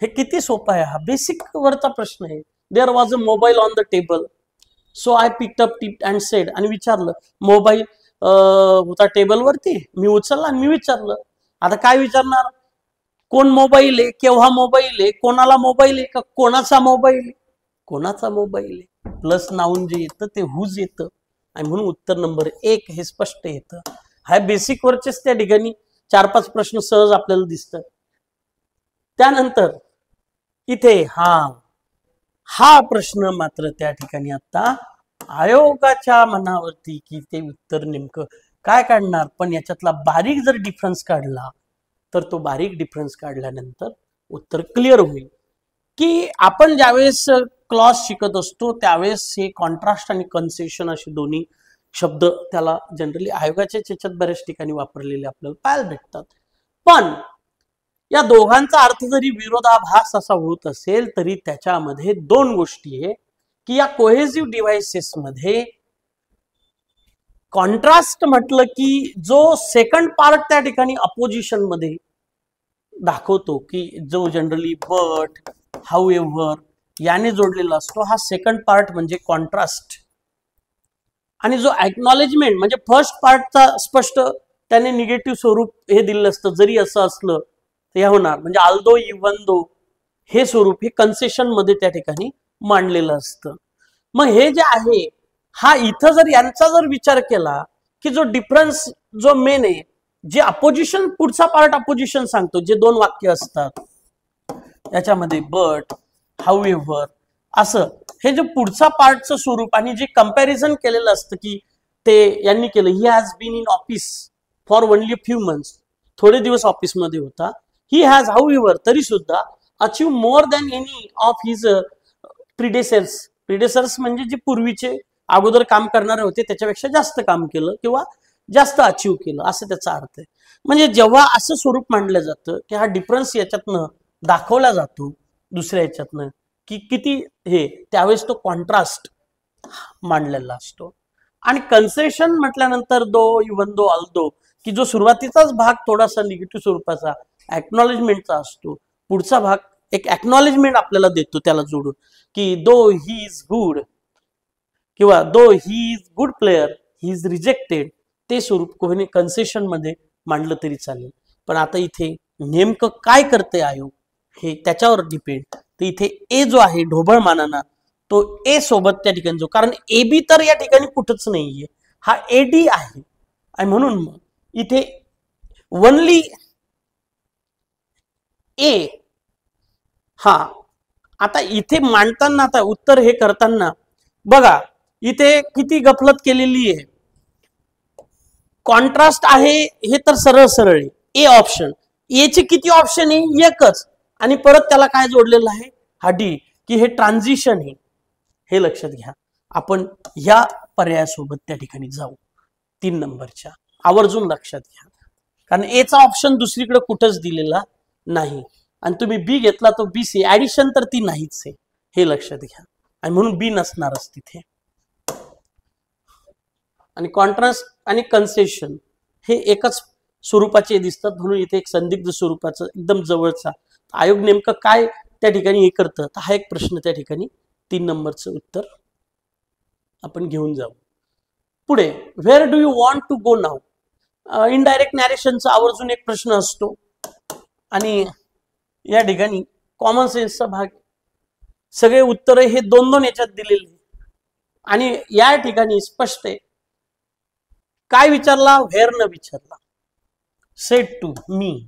हे किती सोपं आहे, हा बेसिक वरचा प्रश्न आहे. There was a mobile on the table, so I picked up it and said. आणि विचारलं, मोबाईल होता टेबलवरती, मी उचलला आणि मी विचारलं. आता काय विचारणार? कोण मोबाईल आहे, केव्हा मोबाईल आहे, कोणाला मोबाईल आहे, का कोणाचा मोबाईल आहे? कोणाचा मोबाईल आहे. प्लस नाउन जे येतं ते हुज येतं, आणि म्हणून उत्तर नंबर 1 हे स्पष्ट येतं. हा बेसिक वरचेच त्या ठिकाणी 4-5 प्रश्न सहज आपल्याला दिसतात. त्यानंतर इथे हा प्रश्न मात्र त्या ठिकाणी आता आयोगाच्या मनावरती की ते उत्तर नेमकं काय काढणार. पण याच्यातला बारीक जर डिफरन्स काढला तर तो बारीक डिफरन्स काढल्यानंतर उत्तर क्लिअर होईल की आपण ज्यावेळेस क्लॉज शिकत असतो त्यावेळेस हे कॉन्ट्रास्ट आणि कन्सेशन असे दोन्ही शब्द त्याला जनरली आयोगाच्या याच्यात बऱ्याच ठिकाणी वापरलेले आपल्याला पाहायला भेटतात. पण या दोघांचा अर्थ जरी विरोधाभास असा होत असेल तरी त्याच्यामध्ये दोन गोष्टी आहे की या कोहेसिव्ह डिव्हाइसेस मध्ये कॉन्ट्रास्ट म्हटलं की जो सेकंड पार्ट त्या ठिकाणी अपोजिशन मध्ये दाखवतो की जो जनरली बट, हाऊएव्हर याने जोडलेला असतो, हा सेकंड पार्ट म्हणजे कॉन्ट्रास्ट. आणि जो एक्नॉलेजमेंट म्हणजे फर्स्ट पार्टचा स्पष्ट त्याने निगेटिव्ह स्वरूप हे दिलेलं असतं, जरी असं असलं तर हे होणार, म्हणजे आल्दो इव्हन दो हे स्वरूप हे कन्सेशन मध्ये त्या ठिकाणी मांडलेलं असतं. मग हे जे आहे हा इथं जर यांचा जर विचार केला की जो डिफरन्स जो मेन आहे, जे अपोजिशन पुढचा पार्ट अपोजिशन सांगतो, जे दोन वाक्य असतात याच्यामध्ये बट, हाऊएव्हर असं हे जे पुढचा पार्टचं स्वरूप आणि जे कंपॅरिझन केलेलं असतं की ते यांनी केलं, he has been in office for only few months, थोडे दिवस ऑफिसमध्ये होता, ही हॅज हाऊएव्हर तरी सुद्धा achieve more than any of his predecessors म्हणजे जे पूर्वीचे अगोदर काम करणारे होते त्याच्यापेक्षा जास्त काम केलं किंवा जास्त अचीव केलं असं त्याचा अर्थ आहे. म्हणजे जेव्हा असं स्वरूप मांडलं जातं की हा डिफरन्स याच्यातनं दाखवला जातो दुसऱ्या याच्यातनं की किती हे, त्यावेळेस तो कॉन्ट्रास्ट मांडलेला असतो. आणि कन्सेशन म्हटल्यानंतर दो, इव्हन दो, ऑल्दो की जो सुरुवातीचाच भाग थोडासा निगेटिव्ह स्वरूपाचा एक्नॉलेजमेंटचा असतो, पुढचा भाग एक एक्नॉलेजमेंट आपल्याला देतो त्याला जोडून की दो ही इज गुड किंवा though he is good player he is rejected, ते स्वरूप कोणी कन्सेशन मध्ये मांडलं तरी चालेल. पण आता इथे नेमकं काय करते आयोग हे त्याच्यावर डिपेंड. तर इथे ए जो आहे ढोबळ मानाना तो ए सोबत त्या ठिकाणी जो, कारण ए बी तर या ठिकाणी कुठंच नाहीये, हा ए डी आहे आणि म्हणून मग इथे ओनली ए. हा आता इथे मांडताना आता उत्तर हे करताना बघा इथे किती गफलत केलेली आहे. कॉन्ट्रास्ट आहे हे तर सरळ सरळ आहे, ए ऑप्शन, ए चे किती ऑप्शन आहे, एकच, आणि परत त्याला काय जोडलेलं आहे, हा डी, की हे ट्रान्झिशन आहे. हे लक्षात घ्या, आपण या पर्यायासोबत त्या ठिकाणी जाऊ 3 नंबरच्या, आवर्जून लक्षात घ्या, कारण एचा ऑप्शन दुसरीकडे कुठंच दिलेला नाही. आणि तुम्ही बी घेतला तो बी सी ऍडिशन तर ती नाहीच आहे, हे लक्षात घ्या, आणि म्हणून बी नसणारच तिथे. आणि कॉन्ट्रास्ट आणि कन्सेशन हे एकच स्वरूपाचे दिसतात, म्हणून इथे एक संदिग्ध स्वरूपाचं एकदम जवळचा आयोग नेमकं काय त्या ठिकाणी हे करतं, तर हा एक प्रश्न त्या ठिकाणी 3 नंबरचं उत्तर आपण घेऊन जाऊ. पुढे where do you want to go now, indirect नॅरेशनचा आवर्जून एक प्रश्न असतो आणि या ठिकाणी कॉमन सेन्सचा भाग, सगळे उत्तर हे 2-2 याच्यात दिलेले आणि या ठिकाणी स्पष्ट आहे काय विचारला, व्हेअर न विचारला, सेड टू मी,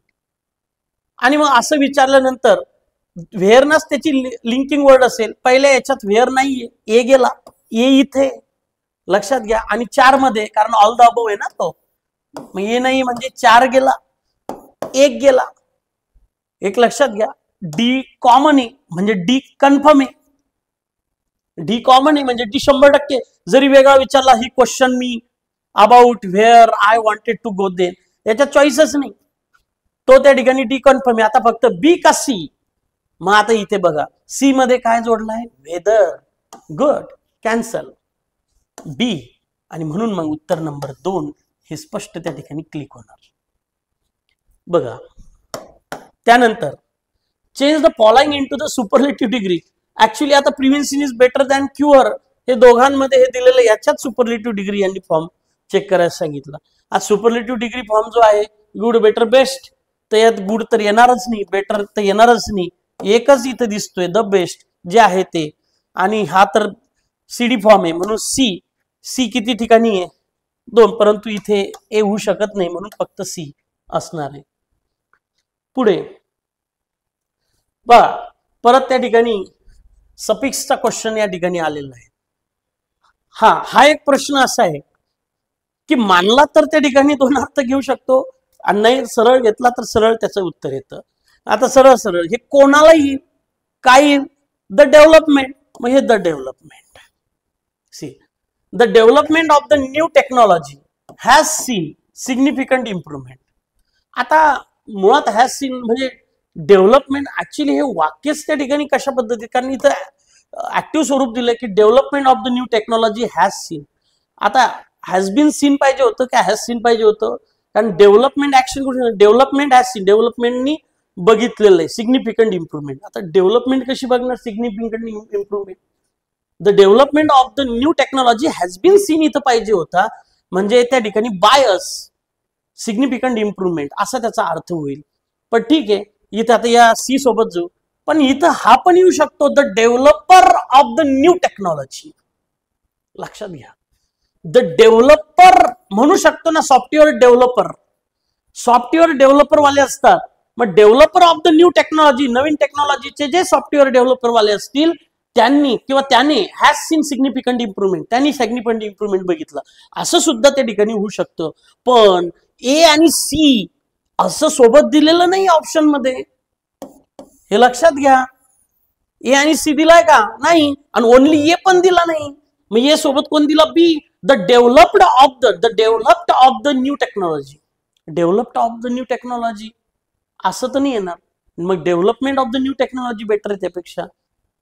आणि मग असं विचारल्यानंतर व्हेअरनच त्याची लिंकिंग वर्ड असेल, पहिल्या याच्यात व्हेअर नाहीये, ए गेला, ए इथे लक्षात घ्या, आणि 4 मध्ये कारण ऑल द अबोव आहे ना तो, मग ए नाही म्हणजे 4 गेला, 1 गेला, एक लक्षात घ्या. डी कॉमन आहे म्हणजे डी कन्फर्म आहे, डी कॉमन आहे म्हणजे डी 100%, जरी वेगळा विचारला he question me about where I wanted to go then, याच्यात चॉईसच नाही, तो त्या ठिकाणी डी कन्फर्म आहे. आता फक्त बी का सी, मग आता इथे बघा सी मध्ये काय जोडलाय, वेदर, गुड, कॅन्सल, बी, आणि म्हणून मग उत्तर नंबर 2 हे स्पष्ट त्या ठिकाणी क्लिक होणार. बघा त्यानंतर change the following into the superlative degree. Actually आता prevention is better than cure हे दोघांमध्ये हे दिलेलं, याच्यात सुपरलेटिव्ह डिग्री यांनी फॉर्म चेक करायला सांगितलं. आज सुपरलेटिव्ह डिग्री फॉर्म जो आहे गुड, बेटर, बेस्ट, तर यात गुड तर येणारच नाही, बेटर तर येणारच नाही, एकच इथे दिसतोय द बेस्ट जे आहे ते, आणि हा तर सीडी फॉर्म आहे म्हणून सी, सी किती ठिकाणी आहे 2, परंतु इथे ए होऊ शकत नाही म्हणून फक्त सी असणार आहे. पुढे बघा परत त्या ठिकाणी सफिक्सचा क्वेश्चन या ठिकाणी आलेला आहे. हा एक प्रश्न असा आहे की मानला तर त्या ठिकाणी 2 अर्थ घेऊ शकतो आणि नाही सरळ घेतला तर सरळ त्याचं उत्तर येतं. आता सरळ सरळ हे कोणाला येईल, काय येईल, द डेव्हलपमेंट. मग हे the development. See the development of the new technology has seen significant improvement. आता मुळात हॅज सीन म्हणजे डेव्हलपमेंट, ऍक्च्युली हे वाक्यच त्या ठिकाणी कशा पद्धतीत, कारण इथं ऍक्टिव्ह स्वरूप दिलंय की development of the new technology has seen. आता हॅज बीन सीन पाहिजे होतं का हॅज सीन पाहिजे होतं, कारण development action development has seen, डेव्हलपमेंटनी बघितलेलं आहे सिग्निफिकंट इम्प्रुव्हमेंट. आता डेव्हलपमेंट कशी बघणार significant improvement. The development of the new technology has been seen इथं पाहिजे होता, म्हणजे त्या ठिकाणी बाय अस सिग्निफिकंट इम्प्रुव्हमेंट असा त्याचा अर्थ होईल. पण ठीक आहे, इथं आता या सी सोबत जाऊ, पण इथं हा पण येऊ शकतो the developer of the new technology. लक्षात घ्या, द डेव्हलपर म्हणू शकतो ना, सॉफ्टवेअर डेव्हलपर, सॉफ्टवेअर डेव्हलपर वाले असतात. मग developer of the new technology, नवीन टेक्नॉलॉजीचे जे सॉफ्टवेअर डेव्हलपर वाले असतील त्यांनी किंवा त्याने हॅज सीन सिग्निफिकंट इम्प्रुव्हमेंट, त्यांनी सिग्निफिकंट इम्प्रुव्हमेंट बघितलं, असं सुद्धा त्या ठिकाणी होऊ शकतं. पण ए आणि सी असं सोबत दिलेलं नाही ऑप्शन मध्ये, हे लक्षात घ्या. ए आणि सी दिलाय का नाही, आणि ओनली ए पण दिला नाही. मग ए सोबत कोण दिला, B. The developed of the new technology, developed of the new technology असं तर नाही येणार. मग development of the new technology better आहे त्यापेक्षा.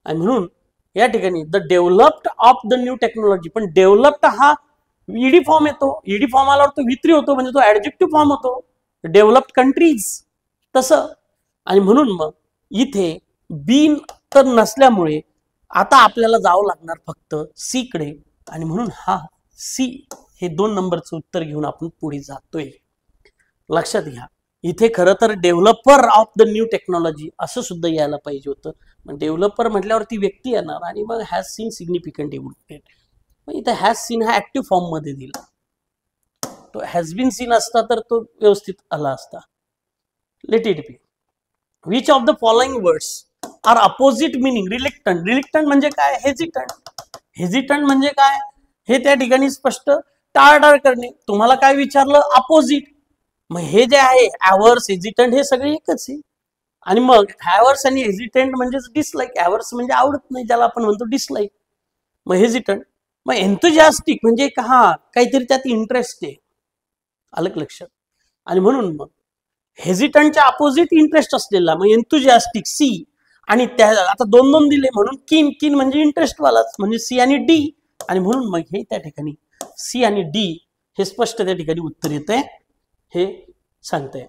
आणि म्हणून या ठिकाणी the developed of the new technology, पण डेव्हलप्ड हा ईडी फॉर्म येतो, ईडी फॉर्म आल्यावर तो V3 होतो, म्हणजे तो ऍडजेक्टिव्ह फॉर्म होतो, डेव्हलप्ड कंट्रीज तसं. आणि म्हणून मग इथे बी तर नसल्यामुळे आता आपल्याला जावं लागणार फक्त सी कडे. आणि म्हणून हा सी हे 2 नंबरचं उत्तर घेऊन आपण पुढे जातोय. लक्षात घ्या, इथे खरं तर developer of the new technology असं सुद्धा यायला पाहिजे होतं. मग डेव्हलपर म्हटल्यावर ती व्यक्ती येणार, आणि मग हॅज सीन सिग्निफिकंट इम्प्रुव्हमेंट. मग इथे हॅज सीन हा ऍक्टिव्ह फॉर्म मध्ये दिला, तो हॅज बीन सीन असता तर तो व्यवस्थित आला असता. Let it be. Which of the following words are opposite meaning reluctant. Reluctant म्हणजे काय, हेजिटंट. हेजिटंट म्हणजे काय, हे त्या ठिकाणी स्पष्ट टाळटाळ करणे. तुम्हाला काय विचारलं, अपोजिट. मग हे जे आहे ॲव्हर्स, हेजिटंट हे सगळे एकच आहे. आणि मग हॅवर्स आणि हेजिटंट म्हणजेच डिसलाईक. हॅवर्स म्हणजे आवडत नाही, ज्याला आपण म्हणतो डिसलाईक. मग हेजिटंट. मग एन्थुजियास्टिक म्हणजे हा काहीतरी त्यात इंटरेस्ट आहे, अलग लक्षात. आणि म्हणून मग हेजिटंटच्या अपोजिट इंटरेस्ट असलेला, मग एन्थुजियास्टिक सी. आणि त्या आता 2-2 दिले म्हणून किन, किन म्हणजे इंटरेस्ट वालाच, म्हणजे सी आणि डी. आणि म्हणून मग हे त्या ठिकाणी सी आणि डी हे स्पष्ट त्या ठिकाणी उत्तर येते, हे सांगते.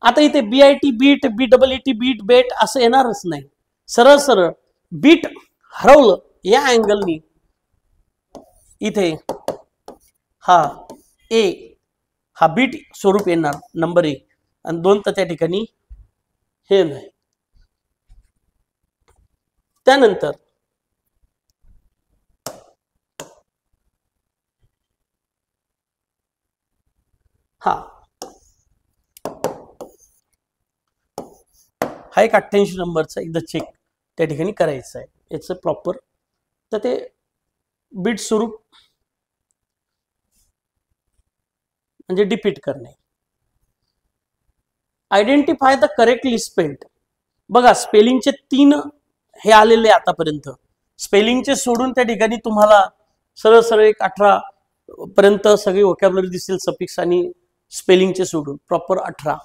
आता इथे BIT बीट, BEET बीट, बेट असं येणारच नाही. सरळ सरळ बीट हरवलं या अँगलनी, इथे हा ए हा बीट स्वरूप येणार नंबर 1, आणि 2 तर त्या ठिकाणी हे नाही. त्यानंतर हा एक 88 नंबरचा एकदा चेक त्या ठिकाणी करायचं आहे, याचं प्रॉपर. तर ते बीट स्वरूप म्हणजे डिपीट करणे. Identify the correctly spelled. बघा स्पेलिंगचे 3 हे आलेले आतापर्यंत. स्पेलिंगचे सोडून त्या ठिकाणी तुम्हाला सरळ सरळ एक 18 पर्यंत सगळी वोकॅब्युलरी दिसेल, सफिक्स आणि स्पेलिंगचे सोडून प्रॉपर 18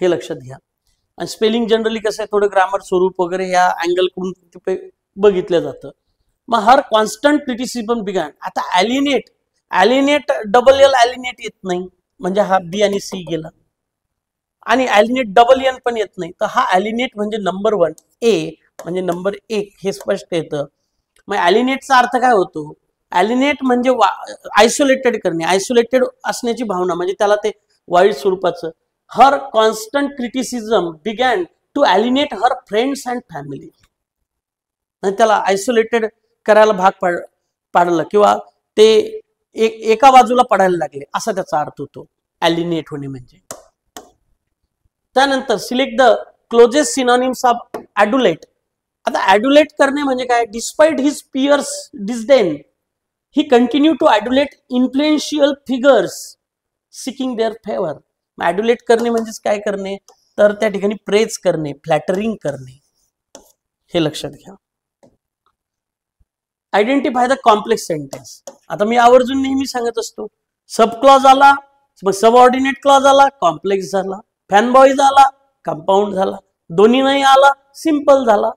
हे लक्षात घ्या. आणि स्पेलिंग जनरली कसं आहे, थोडं ग्रामर स्वरूप वगैरे या अँगल कडून बघितलं जातं. मग हर कॉन्स्टंट क्रिटिसिझम बिगॅन. आता ॲलिनेट, ॲलिनेट डबल एल ॲलिनेट येत नाही, म्हणजे हा बी आणि सी गेला. आणि ॲलिनेट डबल एन पण येत नाही, तर हा ॲलिनेट म्हणजे नंबर 1 ए म्हणजे नंबर 1 हे स्पष्ट येतं. मग ॲलिनेटचा अर्थ काय होतो, ॲलिनेट म्हणजे आयसोलेटेड करणे, आयसोलेटेड असण्याची भावना, म्हणजे त्याला ते वाईट स्वरूपाचं. Her constant criticism began to alienate her friends and family. त्याला आयसोलेटेड करायला भाग पाडलं किंवा ते एका बाजूला पडायला लागले, असा त्याचा अर्थ होतो ॲलिनेट होणे म्हणजे. त्यानंतर select the closest synonyms of adulate. आता ॲड्युलेट करणे म्हणजे काय, despite his peers disdain he continue to adulate influential figures seeking their favour. Adulate करणे म्हणजेच काय करणे, तर त्या ठिकाणी प्रेज करणे, फ्लॅटरिंग करणे, हे लक्षात घ्या. Identify the complex sentence. आता मी आवर्जून नेहमी सांगत असतो, सब क्लॉज आला, मग सबऑर्डिनेट क्लॉज आला, कॉम्प्लेक्स झाला. फॅनबॉईज आला, कंपाऊंड झाला. दोन्ही नाही आला, सिंपल झाला.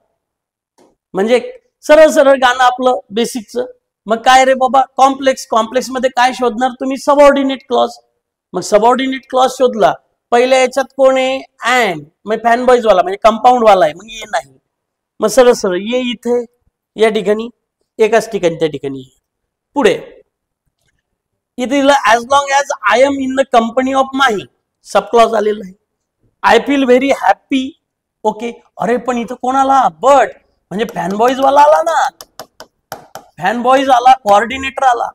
म्हणजे सरळ सरळ गाणं आपलं बेसिकचं. मग काय रे बाबा, कॉम्प्लेक्स. कॉम्प्लेक्स मध्ये काय शोधणार तुम्ही? Subordinate clause. मग सबऑर्डिनेट क्लॉज शोधला, पहिल्या याच्यात कोण आहे? अँड. मग फॅनबॉईज वाला म्हणजे कंपाऊंड वाला आहे, मग ये नाही. मग सरळ सरळ ये इथे, या ठिकाणी एकाच ठिकाणी, त्या ठिकाणी पुढे इथे as long as I am in the company of Mahi, sub clause आलेला आहे. I feel very happy. Okay. अरे पण इथं कोणाला? बट. म्हणजे फॅनबॉईज वाला आला ना, फॅनबॉईज आला, कोऑर्डिनेटर आला.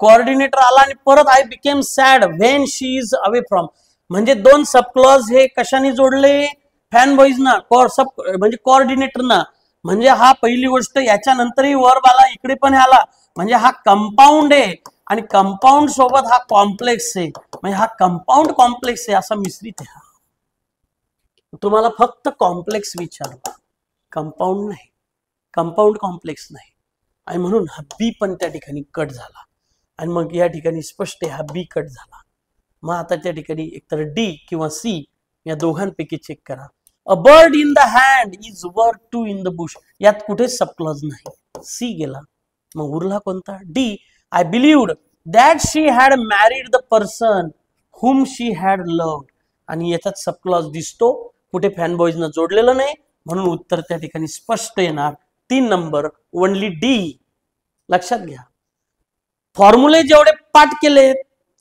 कोऑर्डिनेटर आला आणि परत I became sad when she is away from. म्हणजे दोन सब क्लॉज हे कशाने जोडले? फॅनबॉईज ना, म्हणजे कोऑर्डिनेटर ना. म्हणजे हा पहिली गोष्ट, याच्यानंतरही वर्ब आला, इकडे पण आला, म्हणजे हा कंपाऊंड आहे. आणि कंपाऊंड सोबत हा कॉम्प्लेक्स आहे, म्हणजे हा कंपाऊंड कॉम्प्लेक्स आहे, असा मिश्रित आहे. तुम्हाला फक्त कॉम्प्लेक्स विचारला, कंपाऊंड नाही, कंपाऊंड कॉम्प्लेक्स नाही. आणि म्हणून हा बी पण त्या ठिकाणी कट झाला. आणि मग या ठिकाणी स्पष्ट आहे, हा बी कट झाला. मग आता त्या ठिकाणी एकतर डी किंवा सी या दोघांपैकी चेक करा. A bird in the hand is worth two in the bush. यात कुठेच सबक्लॉज नाही, सी गेला. मग उरला कोणता? D. I believed that she had married the person whom she had loved. आणि याच्यात सबक्लॉज दिसतो, कुठे फॅनबॉईजनं जोडलेलं नाही, म्हणून उत्तर त्या ठिकाणी स्पष्ट येणार. 3 नंबर, ओनली डी. लक्षात घ्या. फॉर्म्युले जेवढे पाठ केले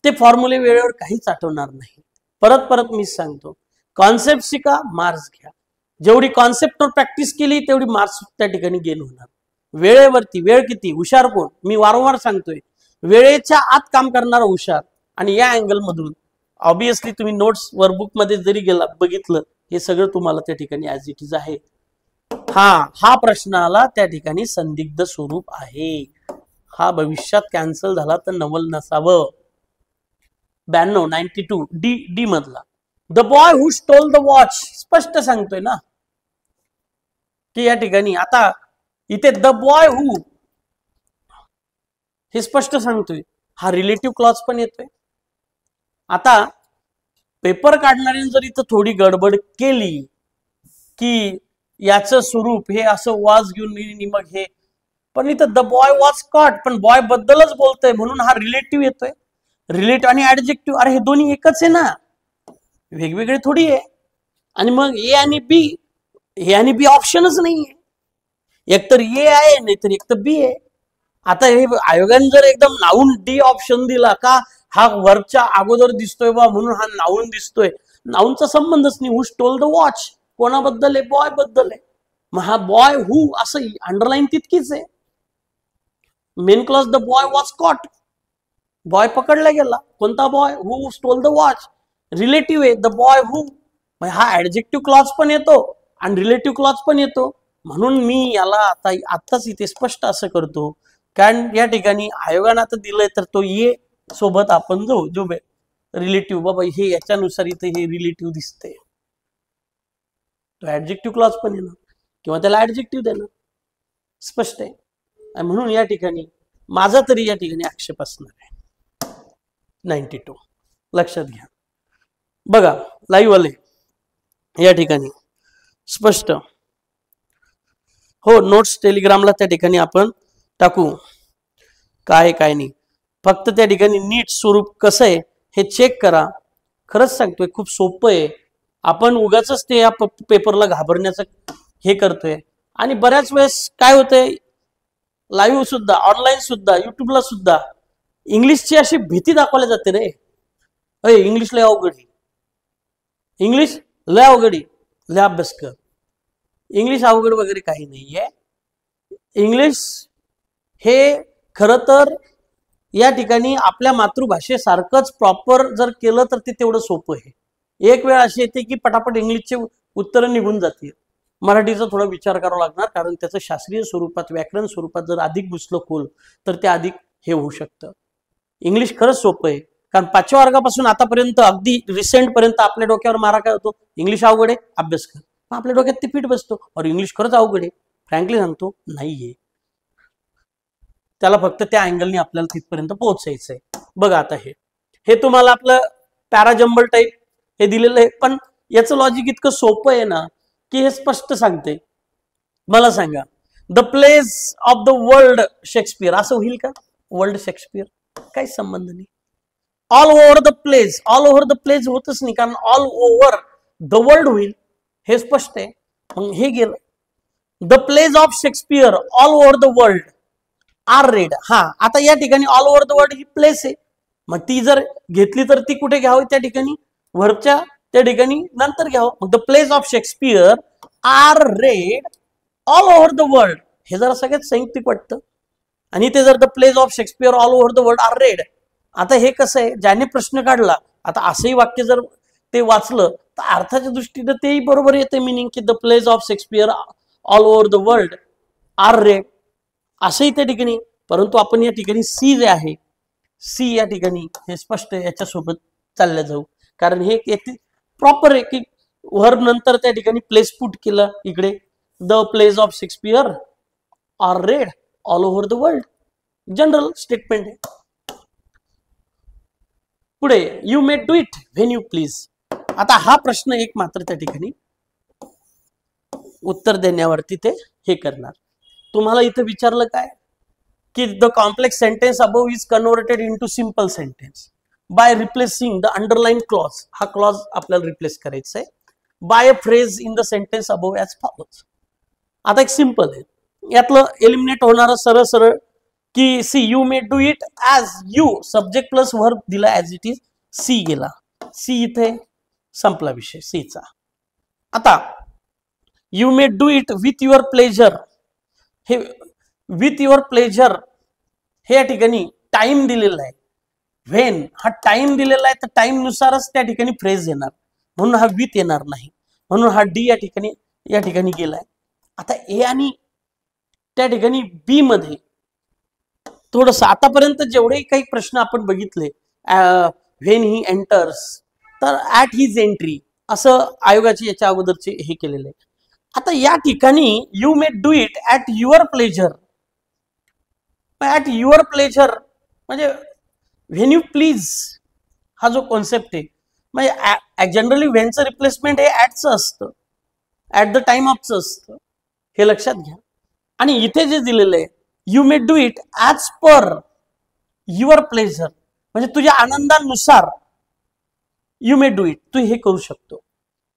ते फॉर्म्युले वेळेवर काहीच आठवणार नाही. परत परत मी सांगतो, कॉन्सेप्ट शिका, मार्क्स घ्या. जेवढी कॉन्सेप्टवर प्रॅक्टिस केली तेवढी मार्क्स त्या ठिकाणी गेन होणार. वेळेवरती, वेळ किती हुशार कोण? मी वारंवार सांगतोय, वेळेच्या आत काम करणारा हुशार. आणि या अँगल मधून ऑब्विसली तुम्ही नोट्स वर्कबुक मध्ये जरी गेला बघितलं, हे सगळं तुम्हाला त्या ठिकाणी ऍज इट इज आहे. हा प्रश्नाला त्या ठिकाणी संदिग्ध स्वरूप आहे. हा भविष्यात कॅन्सल झाला तर नवल नसावं. 92, 92 डी मधला. The boy who stole the watch. स्पष्ट सांगतोय ना की या ठिकाणी आता इथे द बॉय हु हे स्पष्ट सांगतोय. हा रिलेटिव्ह क्लॉज पण येतोय. आता पेपर काढणाऱ्याने जर इथं थोडी गडबड केली की याचं स्वरूप हे असं वॉज घेऊन मग हे, पण इथं द बॉय वॉज कॉट, पण बॉय बद्दलच बोलतोय म्हणून हा रिलेटिव्ह येतोय. रिलेटिव्ह आणि ऍडजेक्टिव्ह, अरे हे दोन्ही एकच आहे ना, वेगवेगळे थोडी आहे. आणि मग ए आणि बी ऑप्शनच नाहीये. एकतर ए आहे नाहीतर एकतर बी आहे. आता हे आयोगाने जर एकदम नाऊन डी ऑप्शन दिला का, हा वर्बच्या अगोदर दिसतोय बा म्हणून हा नाऊन दिसतोय, नाऊनचा संबंधच नाही. हु स्टोल द वॉच कोणाबद्दल आहे? बॉय बद्दल आहे. मग हा बॉय हु असं अंडरलाईन तितकीच आहे. Main clause the boy was caught, boy पकडला गेला. कोणता boy? Who stole the watch. Relative आहे द बॉय हु, हा ऍडजेक्टिव्ह क्लॉज पण येतो आणि रिलेटिव्ह क्लॉज पण येतो. म्हणून मी याला आताच इथे स्पष्ट असं करतो, कारण या ठिकाणी आयोगाने आता दिलंय तर तो ये सोबत आपण जाऊ जो रिलेटिव्ह, बाबा हे याच्यानुसार इथे हे रिलेटिव्ह दिसते, तो ऍडजेक्टिव्ह क्लॉज पण येणार किंवा त्याला ऍडजेक्टिव्ह देणार. स्पष्ट आहे. आणि म्हणून या ठिकाणी माझा तरी या ठिकाणी आक्षेप असणार आहे. 92 लक्षात घ्या. बघा लाईव्ह आले या ठिकाणी स्पष्ट. हो, नोट्स टेलिग्रामला त्या ठिकाणी आपण टाकू, काय काय नाही. फक्त त्या ठिकाणी नीट स्वरूप कसं आहे हे चेक करा. खरंच सांगतोय खूप सोपं आहे. आपण उगाच ते या पेपरला घाबरण्याचं हे करतोय. आणि बऱ्याच वेळेस काय होतंय, लाईव्ह सुद्धा, ऑनलाईन सुद्धा, युट्यूबला सुद्धा इंग्लिशची अशी भीती दाखवली जाते रे. अरे इंग्लिश लय अवघड, इंग्लिश लय अवघड, लय अभ्यास कर. इंग्लिश अवघड वगैरे काही नाहीये. इंग्लिश हे खरं तर या ठिकाणी आपल्या मातृभाषेसारखंच प्रॉपर जर केलं तर ते तेवढं सोपं आहे. एक वेळ अशी येते की पटापट इंग्लिशचे उत्तरं निघून जातील. मराठीचा थोडा विचार करावा लागणार, कारण त्याचं शास्त्रीय स्वरूपात, व्याकरण स्वरूपात जर अधिक घुसलं खोल तर ते अधिक हे होऊ शकतं. इंग्लिश खरंच सोपं आहे, कारण 5व्या वर्गापासून आतापर्यंत अगदी रिसेंट पर्यंत आपल्या डोक्यावर मारा काय होतो, इंग्लिश अवघड आहे अभ्यास कर. आपल्या डोक्यात ते फिट बसतो, और इंग्लिश खरंच अवघड आहे. फ्रँकली सांगतो नाहीये, त्याला फक्त त्या अँगलनी आपल्याला तिथपर्यंत पोहोचायचंय. बघा आता हे तुम्हाला आपलं पॅराजंबल टाईप हे दिलेलं आहे, पण याचं लॉजिक इतकं सोपं आहे ना की हे स्पष्ट सांगते. मला सांगा, the plays of the world Shakespeare असं होईल का? वर्ल्ड शेक्सपियर काही संबंध नाही. All over the plays, all over the plays होतच नाही, कारण ऑल ओव्हर द वर्ल्ड होईल, हे स्पष्ट आहे. मग हे गेलं, the plays of Shakespeare all over the world are read. हा, आता या ठिकाणी ऑल ओव्हर द वर्ल्ड ही प्लेस आहे, मग ती जर घेतली तर ती कुठे घ्यावी? त्या ठिकाणी वरच्या त्या ठिकाणी नंतर घ्यावं. मग the plays of Shakespeare are read all over the world, हे जरा सगळ्यात संयुक्तिक वाटतं. आणि ते जर the plays of Shakespeare all over the world are read, आता हे कसं आहे, ज्याने प्रश्न काढला, आता असंही वाक्य जर ते वाचलं तर अर्थाच्या दृष्टीनं तेही बरोबर येते मिनिंग की the plays of Shakespeare all over the world are read असंही त्या ठिकाणी. परंतु आपण या ठिकाणी सी जे आहे, सी या ठिकाणी हे स्पष्ट याच्यासोबत चालल्या जाऊ, कारण हे प्रॉपर आहे की व्हर्ब नंतर त्या ठिकाणी प्लेस पुट केलं इकडे, the plays of Shakespeare are read all over the world, general statement आहे. पुढे, you may do it when you please. आता हा प्रश्न एक मात्र त्या ठिकाणी उत्तर देण्यावरती ते हे करणार. तुम्हाला इथं विचारलं काय की the complex sentence above is converted into simple sentence by replacing the underline clause. हा क्लॉज आपल्याला रिप्लेस करायचा आहे by a phrase in the sentence above as follows. आता एक सिंपल आहे, यातलं एलिमिनेट होणारं सरळ सरळ की C you may do it as you, subject plus verb दिला ॲज इट इज, सी गेला, सी इथे संपला विषय सीचा. आता you may do it with your pleasure, हे विथ युअर प्लेजर हे या ठिकाणी टाइम दिलेला आहे. व्हेन हा टाइम दिलेला आहे तर टाइम नुसारच त्या ठिकाणी फ्रेज येणार, म्हणून हा विथ येणार नाही, म्हणून हा डी या ठिकाणी गेलाय. आता ए आणि त्या ठिकाणी बी मध्ये थोडस आतापर्यंत जेवढे काही प्रश्न आपण बघितले, व्हेन ही एंटर्स तर ऍट हिज एंट्री असं आयोगाचे याच्या अगोदरचे हे केलेले आहे. आता या ठिकाणी you may do it at your pleasure, at your pleasure म्हणजे व्हेन यू प्लीज हा जो कॉन्सेप्ट आहे, म्हणजे जनरली व्हेनचं रिप्लेसमेंट हे ऍटचं असतं, ऍट द टाइम ऑफचं असतं, हे लक्षात घ्या. आणि इथे जे दिलेलं आहे you may do it as per your pleasure, म्हणजे तुझ्या आनंदानुसार यू मे डू इट, तू हे करू शकतो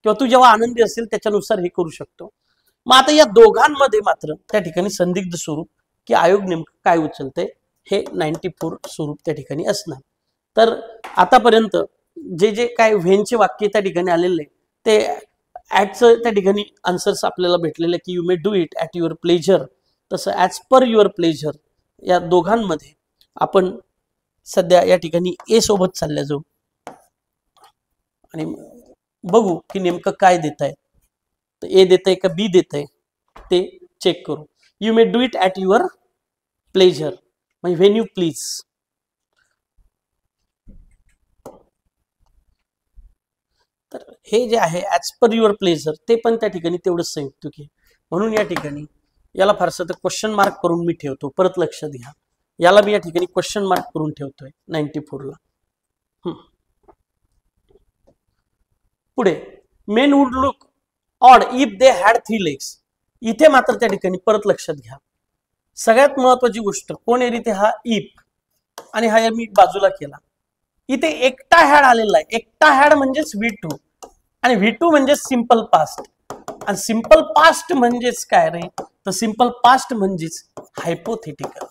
किंवा तू जेव्हा आनंदी असेल त्याच्यानुसार हे करू शकतो. मग आता या दोघांमध्ये मात्र त्या ठिकाणी संदिग्ध स्वरूप की आयोग नेमकं काय उचलते हे 94 स्वरूप त्या ठिकाणी असणार. तर आतापर्यंत जे जे काय व्हेनचे वाक्य त्या ठिकाणी आलेले ते ऍटचं त्या ठिकाणी आन्सर्स आपल्याला भेटलेले की you may do it at your pleasure, तसं ॲज पर युअर प्लेजर या दोघांमध्ये आपण सध्या या ठिकाणी ए सोबत चालल्या जाऊ आणि बघू की नेमकं काय देत आहे, तर ए देत आहे का बी देत आहे ते चेक करू. You may do it at your pleasure म्हणजे व्हेन यू प्लीज. तर हे जे आहे ॲज पर युअर प्लेजर ते पण त्या ठिकाणी तेवढंच सांगतो की, म्हणून या ठिकाणी याला फारसं तर क्वेश्चन मार्क करून मी ठेवतो, परत लक्षात घ्या, याला मी या ठिकाणी क्वेश्चन मार्क करून ठेवतोय 94 ला. पुढे, main would look odd if they had 3 legs. इथे मात्र त्या ठिकाणी परत लक्षात घ्या, सगळ्यात महत्वाची गोष्ट कोण आहे इथे, हा इफ, आणि हा मी बाजूला केला. इथे एकटा हॅड आलेला आहे, एकटा हॅड म्हणजेच V2 आणि V2 म्हणजे सिंपल पास्ट, आणि सिंपल पास्ट म्हणजेच काय रे, तर सिंपल पास्ट म्हणजेच हायपोथेटिकल,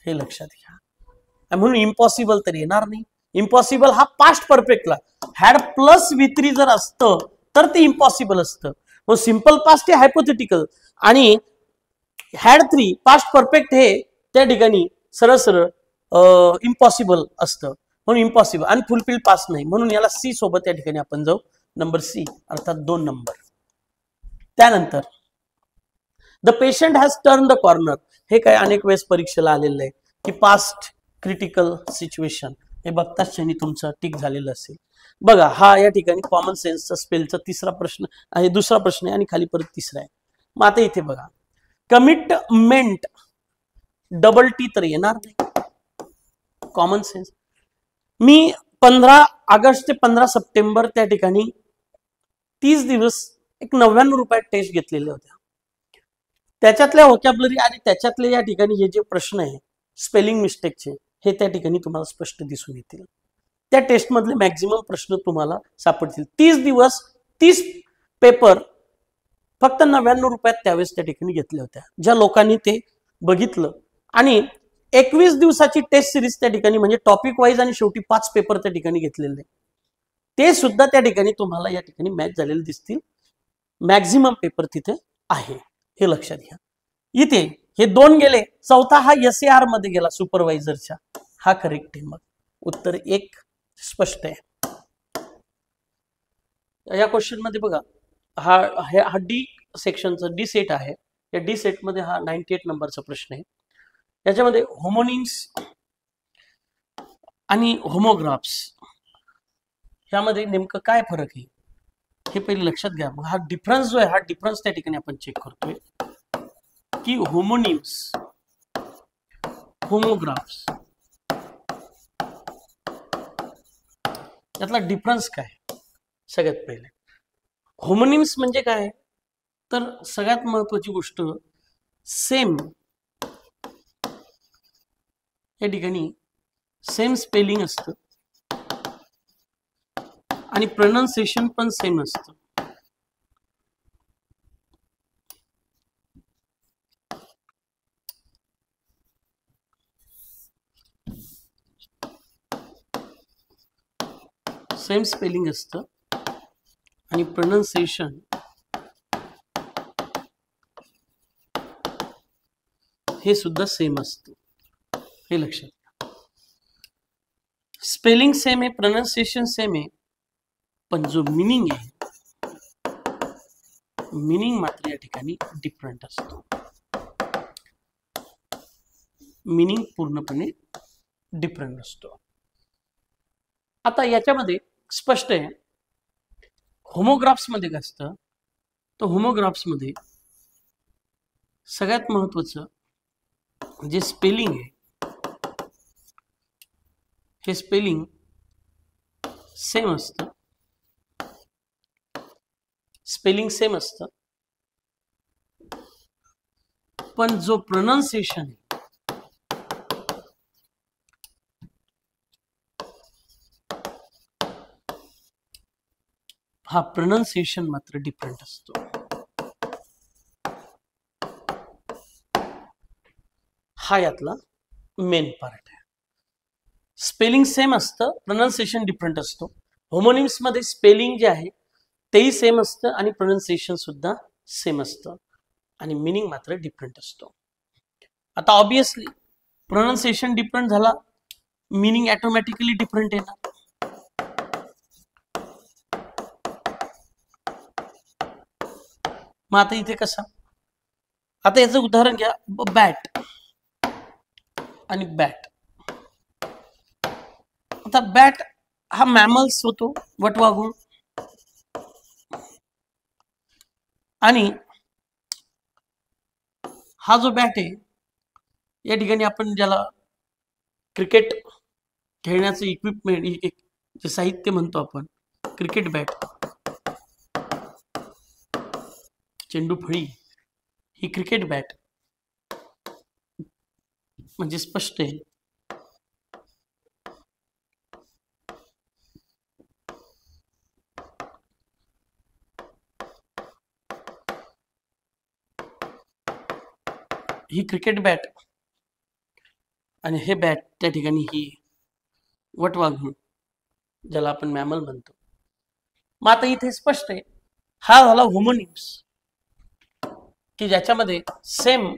हे लक्षात घ्या. म्हणून इम्पॉसिबल तर येणार नाही. इम्पॉसिबल हा पास्ट परफेक्टला हॅड प्लस V3 जर असतं तर ते इम्पॉसिबल असतं. मग सिंपल पास्ट हे हायपोथेटिकल आणि हॅड 3 पास्ट परफेक्ट हे त्या ठिकाणी सरळ सरळ इम्पॉसिबल असतं, म्हणून इम्पॉसिबल आणि फुलफिल पास्ट नाही, म्हणून याला सी सोबत या ठिकाणी आपण जाऊ, नंबर सी अर्थात 2 नंबर. त्यानंतर the patient has turn the corner, हे काय अनेक वेळेस परीक्षेला आलेलं आहे की पास्ट क्रिटिकल सिच्युएशन हे बघताच क्षणी तुमचं टिक झालेलं असेल. बघा हा या ठिकाणी कॉमन सेन्सचा स्पेलचा तिसरा प्रश्न आहे, दुसरा प्रश्न आहे आणि खाली परत तिसरा आहे. मग आता इथे बघा कमिटमेंट डबल टी तर येणार नाही, कॉमन सेन्स. मी 15 ऑगस्ट ते 15 सप्टेंबर त्या ठिकाणी 30 दिवस एक 99 रुपयात टेस्ट घेतलेल्या होत्या. त्याच्यातल्या व्होकॅब्युलरी आणि त्याच्यातले या ठिकाणी हे जे प्रश्न आहे स्पेलिंग मिस्टेकचे हे त्या ठिकाणी तुम्हाला स्पष्ट दिसून येतील. त्या टेस्ट मधले मॅक्झिमम प्रश्न तुम्हाला सापडतील. 30 दिवस 30 पेपर फक्त 99 रुपयात त्यावेळेस त्या ठिकाणी घेतल्या होत्या. ज्या लोकांनी ते बघितलं आणि 21 दिवसाची टेस्ट सिरीज त्या ठिकाणी म्हणजे टॉपिक वाईज आणि शेवटी 5 पेपर त्या ठिकाणी घेतलेले ते सुद्धा त्या ठिकाणी तुम्हाला या ठिकाणी मॅच झालेले दिसतील. मॅक्झिमम पेपर तिथे आहे हे लक्षात घ्या. इथे हे 2 गेले, चौथा हा SAR मध्ये गेला सुपरवायझरच्या, हा करेक्ट आहे. मग उत्तर 1 स्पष्ट आहे. या क्वेश्चन मध्ये बघा हा डी सेक्शनचा डी सेट आहे. या डी सेट मध्ये हा 98 नंबरचा प्रश्न आहे. याच्यामध्ये होमोनिम्स आणि होमोग्राफ्स यामध्ये नेमकं काय फरक आहे हे पहिले लक्षात घ्या. मग हा डिफरन्स जो आहे हा डिफरन्स त्या ठिकाणी आपण चेक करतोय की होमोनिम्स होमोग्राफ्स यातला डिफरन्स काय. सगळ्यात पहिले होमोनिम्स म्हणजे काय तर सगळ्यात महत्वाची गोष्ट सेम या ठिकाणी सेम स्पेलिंग असतं आणि प्रोनाउन्सिएशन पण सेम असतं. सेम स्पेलिंग असतं आणि प्रोनाउन्सिएशन हे सुद्धा सेम असतं, हे लक्षात घ्या. स्पेलिंग सेम आहे, प्रोनाउन्सिएशन सेम आहे, पण जो मिनिंग आहे मिनिंग मात्र या ठिकाणी डिफरंट असतो. मिनिंग पूर्णपणे डिफरंट असतो. आता याच्यामध्ये स्पष्ट आहे होमोग्राफ्स मध्ये काय असतं तर होमोग्राफ्स मध्ये सगळ्यात महत्वाचं जे स्पेलिंग आहे हे स्पेलिंग सेम असतं. स्पेलिंग सेम असतं पण जो प्रोनाउन्सिएशन आहे हा प्रोनाउन्सिएशन मात्र डिफरंट असतो. हा यातला मेन पार्ट आहे. स्पेलिंग सेम असतं, प्रोनाउन्सिएशन डिफरंट असतो. होमोनिम्स मध्ये स्पेलिंग जे आहे तेही सेम असतं आणि प्रोनाउन्सिएशन सुद्धा सेम असतं आणि मिनिंग मात्र डिफरंट असतो. आता ऑब्विसली प्रोनाउन्सिएशन डिफरंट झाला, मिनिंग ऑटोमॅटिकली डिफरंट येणार. मग आता इथे कसं, आता याचं उदाहरण घ्या बॅट आणि बॅट. आता बॅट हा मॅमल्स होतो वटवाघूळ आणि हा जो बॅट आहे या ठिकाणी आपण ज्याला क्रिकेट खेळण्याचं इक्विपमेंट जे साहित्य म्हणतो आपण क्रिकेट बॅट, चेंडू फळी ही क्रिकेट बॅट म्हणजे स्पष्ट आहे ही क्रिकेट बॅट आणि हे बॅट त्या ठिकाणी ही वटवाघूळ ज्याला आपण मॅमल म्हणतो. मग आता इथे स्पष्ट आहे हा झाला होमोनिम्स की ज्याच्यामध्ये सेम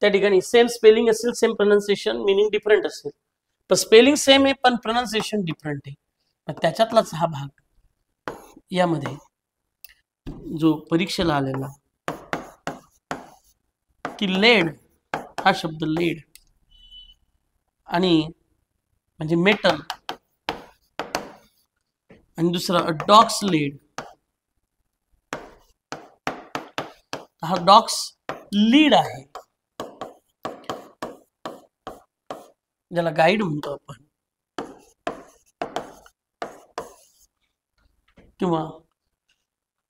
त्या ठिकाणी सेम स्पेलिंग असेल, सेम प्रोनाउन्सिएशन, मिनिंग डिफरंट असेल, पण स्पेलिंग सेम आहे पण प्रोनाउन्सिएशन डिफरंट आहे. मग त्याच्यातलाच हा भाग यामध्ये जो परीक्षेला आलेला की लेड हा शब्द लेड आणि म्हणजे मेटल, आणि दुसरा डॉक्स लीड. हा डॉक्स लीड आहे, ज्याला गाईड म्हणतो आपण, किंवा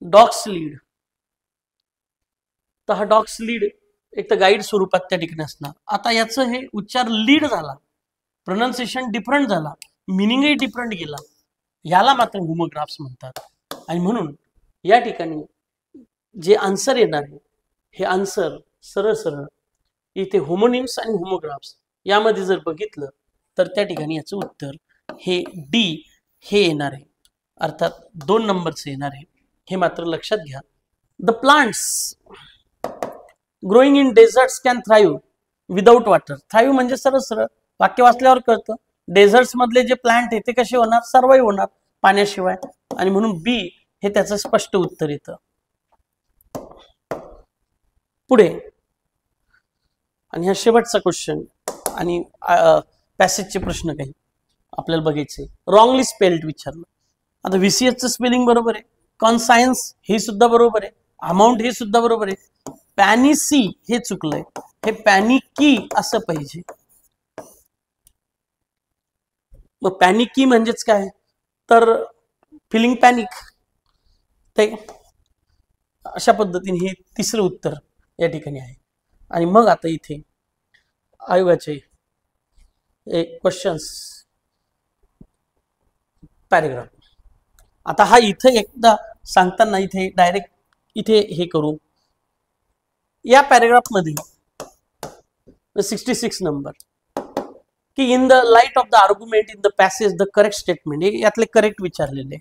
डॉक्स लीड. तर हा डॉक्स लीड एक तर गाईड स्वरूपात त्या ठिकाणी असणार. आता याचं हे उच्चार लीड झाला, प्रोनाउन्सिएशन डिफरंट झाला, मिनिंगही डिफरंट गेला, याला मात्र होमोग्राफ्स म्हणतात. आणि म्हणून या ठिकाणी जे आन्सर येणार आहे हे आन्सर सरळ सरळ इथे होमोनिम्स आणि होमोग्राफ्स यामध्ये जर बघितलं तर त्या ठिकाणी याचं उत्तर हे डी हे येणार आहे, अर्थात 2 नंबरचं येणार आहे. हे मात्र लक्षात घ्या. The plants growing in desserts can thrive without water. Thrive म्हणजे सरळ सरळ वाक्य वाचल्यावर कळतं, डेझर्ट्स मधले जे प्लांट आहे ते कसे होणार, सर्वाईव्ह होणार पाण्याशिवाय. आणि म्हणून बी हे त्याचं स्पष्ट उत्तर येतं. पुढे आणि हा शेवटचा क्वेश्चन आणि पॅसेजचे प्रश्न काही आपल्याला बघायचे. रॉंगली स्पेल्ड विचारलं. आता व्हीसीएसचं स्पेलिंग बरोबर आहे, कॉन्सायन्स हे सुद्धा बरोबर आहे, अमाऊंट हे सुद्धा बरोबर आहे, पॅनिसी हे चुकलंय, हे पॅनिकी असं पाहिजे. मग पॅनिकी म्हणजेच काय, तर फिलिंग पॅनिक, ते अशा पद्धतीने हे तिसरं उत्तर या ठिकाणी आहे. आणि मग आता इथे आयोगाचे क्वेश्चन्स पॅरेग्राफ. आता हा इथे एकदा सांगताना इथे डायरेक्ट इथे हे करू. या पॅरेग्राफ मध्ये 66 नंबर की in the light of the argument in the passage the correct statement, यातले करेक्ट विचारलेले.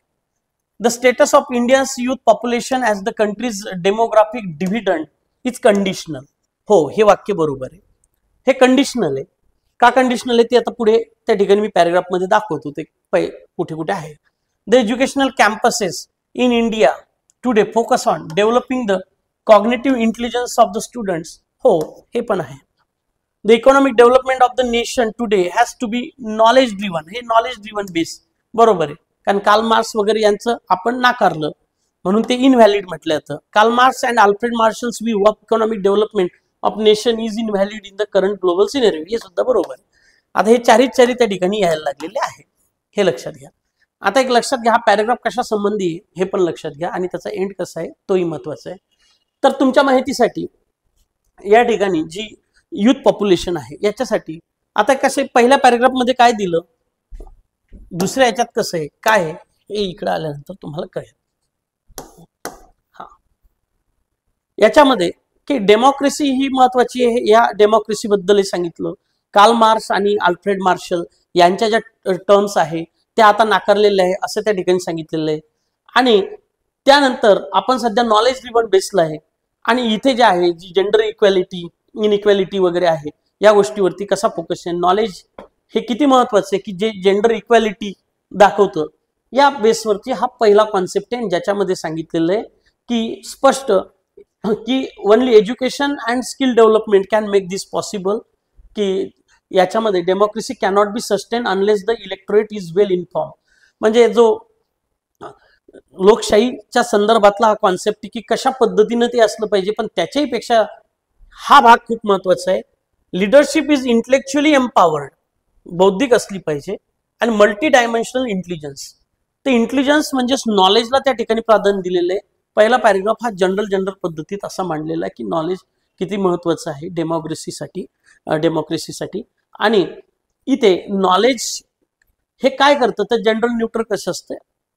The status of Indians youth population as the countries demographic dividend is conditional. हो, हे वाक्य बरोबर आहे, हे कंडिशनल आहे. का कंडिशनल आहे ते आता पुढे त्या ठिकाणी मी पॅरेग्राफ मध्ये दाखवतो, ते कुठे कुठे आहे. The educational campuses in India today focus on developing the cognitive intelligence of the students. हो, हे पण आहे. The economic development of the nation today has to be knowledge driven. हे नॉलेज ड्रिव्हन बेस बरोबर आहे, कारण कार्ल मार्क्स वगैरे यांचं आपण नाकारलं म्हणून ते इनव्हॅलिड म्हटलं जातं. Karl Marx and Alfred marshals view of economic development of nation is invalid in the current global scenario. हे सुद्धा बरोबर आहे. आता हे चारी त्या ठिकाणी यायला लागलेले आहे, हे लक्षात घ्या. आता एक लक्षात घ्या, हा पॅरेग्राफ कशा संबंधी आहे हे पण लक्षात घ्या, आणि त्याचा एंड कसा आहे तोही महत्वाचा आहे. तर तुमच्या माहितीसाठी या ठिकाणी जी युथ पॉप्युलेशन आहे याच्यासाठी आता कसे पहिल्या पॅरेग्राफ मध्ये काय दिलं, दुसऱ्या याच्यात कसं आहे काय आहे हे इकडे आल्यानंतर तुम्हाला कळेल. हा, याच्यामध्ये की डेमोक्रेसी ही महत्वाची आहे, या डेमोक्रेसी बद्दल सांगितलं. कार्ल मार्क्स आणि अल्फ्रेड मार्शल यांच्या ज्या टर्म्स आहे त्या आता नाकारलेल्या आहे असं त्या ठिकाणी सांगितलेलं आहे. आणि त्यानंतर आपण सध्या नॉलेज ड्रिव्हन बेसला आहे, आणि इथे जे आहे जी जेंडर इक्वॅलिटी इनइक्वॅलिटी वगैरे आहे या गोष्टीवरती कसा फोकस आहे. नॉलेज हे किती महत्वाचं आहे की जे जेंडर इक्वॅलिटी दाखवतं, या बेसवरती हा पहिला कॉन्सेप्ट आहे, ज्याच्यामध्ये सांगितलेलं आहे की स्पष्ट की only education and skill development can make this possible. की याच्यामध्ये democracy cannot be sustain unless the electorate is well inform. म्हणजे जो लोकशाहीच्या संदर्भातला हा कॉन्सेप्ट की कशा पद्धतीने ते असलं पाहिजे, पण त्याच्याही पेक्षा हा भाग खूप महत्वाचा आहे. लिडरशिप इज इंटेलेक्च्युअली एम्पावर्ड, बौद्धिक असली पाहिजे, आणि मल्टी डायमेन्शनल इंटेलिजन्स. ते इंटेलिजन्स म्हणजे नॉलेजला त्या ठिकाणी प्राधान्य दिलेलं आहे. पहिला पॅरेग्राफ हा जनरल पद्धतीत असा मांडलेला आहे की नॉलेज किती महत्वाचं आहे डेमोक्रेसीसाठी. आणि इथे नॉलेज हे काय करतं तर जनरल न्यूट्रल कसं असतं,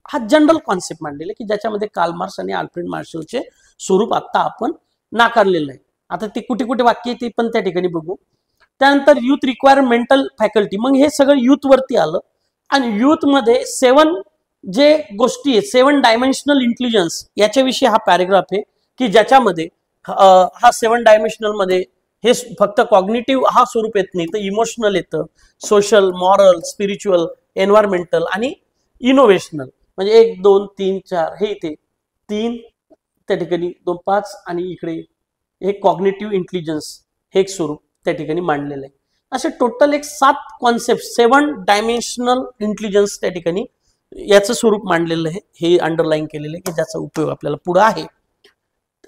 हा जनरल कॉन्सेप्ट मांडलेला की ज्याच्यामध्ये कार्ल मार्क्स आणि अल्फ्रेड मार्शलचे स्वरूप आता आपण नाकारलेलं आहे. आता ते कुठे कुठे वाक्य ते पण त्या ठिकाणी बघू. त्यानंतर युथ रिक्वायर मेंटल फॅकल्टी, मग हे सगळं युथ वरती आलं. आणि युथ मध्ये 7 जे गोष्टी आहेत, 7 डायमेन्शनल इंटेलिजन्स याच्याविषयी हा पॅरेग्राफ आहे की ज्याच्यामध्ये हा 7 डायमेन्शनल मध्ये हे फक्त कॉग्निटिव्ह हा स्वरूप येत नाही, तर इमोशनल येतं, सोशल, मॉरल, स्पिरिच्युअल, एन्व्हायरमेंटल आणि इनोव्हेशनल. म्हणजे 1 2 3 4 हे इथे 3 त्या ठिकाणी 2 5 आणि इकडे हे कॉग्निटिव्ह इंटेलिजन्स हे एक स्वरूप त्या ठिकाणी मांडलेलं आहे. असे टोटल एक 7 कॉन्सेप्ट, 7 डायमेन्शनल इंटेलिजन्स त्या ठिकाणी याचं स्वरूप मांडलेलं आहे, हे अंडरलाईन केलेलं आहे की ज्याचा उपयोग आपल्याला पुढे आहे.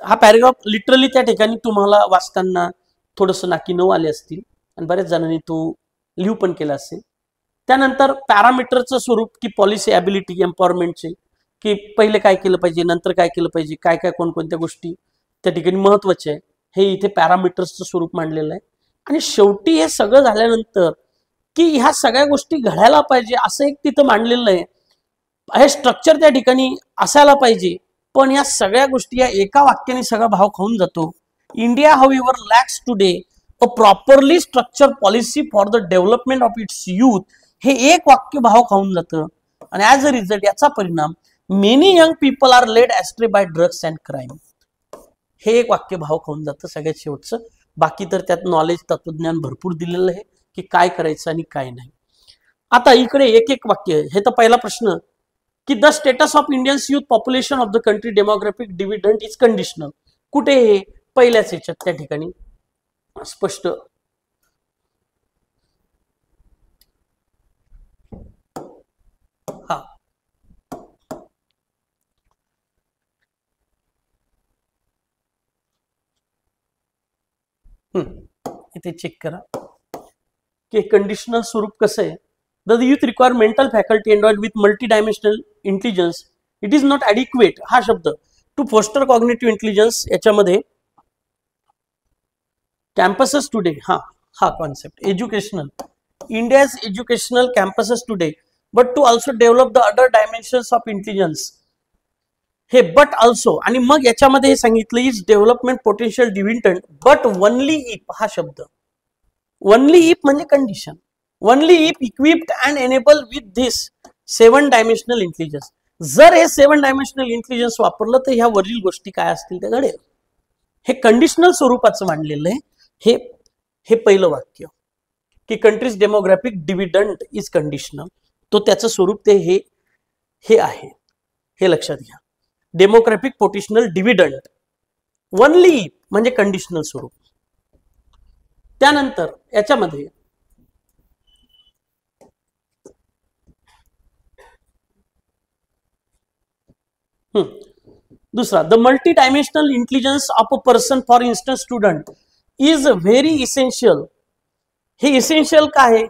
हा पॅरेग्राफ लिटरली त्या ठिकाणी तुम्हाला वाचताना थोडंसं नाकी नऊ आले असतील आणि बऱ्याच जणांनी तो लिहू पण केला असेल. त्यानंतर पॅरामीटरचं स्वरूप की पॉलिसी ॲबिलिटी एम्पॉवरमेंटचे, की पहिले काय केलं पाहिजे, नंतर काय केलं पाहिजे, काय काय कोणकोणत्या गोष्टी त्या ठिकाणी महत्वाच्या आहे, हे इथे पॅरामीटर्सचं स्वरूप मांडलेलं आहे. आणि शेवटी हे सगळं झाल्यानंतर की ह्या सगळ्या गोष्टी घडायला पाहिजे असं एक तिथं मांडलेलं आहे, हे स्ट्रक्चर त्या ठिकाणी असायला पाहिजे. पण या सगळ्या गोष्टी या एका वाक्याने सगळा भाव खाऊन जातो. India however lacks today a properly structure policy for the development of its youth, हे एक वाक्य भाव खाऊन जातं. आणि ॲज अ रिझल्ट याचा परिणाम many young people are led astray by drugs and crime, हे एक वाक्य भाव खाऊन जातं सगळ्यात शेवटचं. बाकी तर त्यात नॉलेज तत्वज्ञान भरपूर दिलेलं आहे की काय करायचं आणि काय नाही. आता इकडे एक एक वाक्य, हे तर पहिला प्रश्न की the status of Indians youth population of the country demographic dividend is conditional. कुठे हे पहिल्याच याच्यात त्या ठिकाणी स्पष्ट हा इथे चेक करा की कंडिशनल स्वरूप कसं आहे. The youth require mental faculty endowed with multi dimensional intelligence, it is not adequate, हा शब्द टू फोस्टर कॉग्निटिव्ह इंटेलिजन्स, याच्यामध्ये कॅम्पसेस टुडे, हा concept educational, India's educational campuses today but to also develop the other dimensions of intelligence, हे but also. आणि मग याच्यामध्ये हे सांगितलं is development potential dividend but only if, हा शब्द ओनली इफ म्हणजे कंडिशन, only if equipped and enable with this 7 dimensional intelligence. जर हे 7 डायमेन्शनल इंटेलिजन्स वापरलं तर ह्या वरील गोष्टी काय असतील त्या घडेल. हे कंडिशनल स्वरूपाचं मांडलेलं आहे. हे पहिलं वाक्य की countries demographic dividend is conditional, तो त्याचं स्वरूप ते हे आहे, हे लक्षात घ्या. डेमोग्राफिक पोटेन्शियल डिव्हिडंड ओनली म्हणजे कंडिशनल स्वरूप. त्यानंतर याच्यामध्ये दुसरा, the multi dimensional intelligence of a person for instance student is very essential. हे इसेन्शियल काय आहे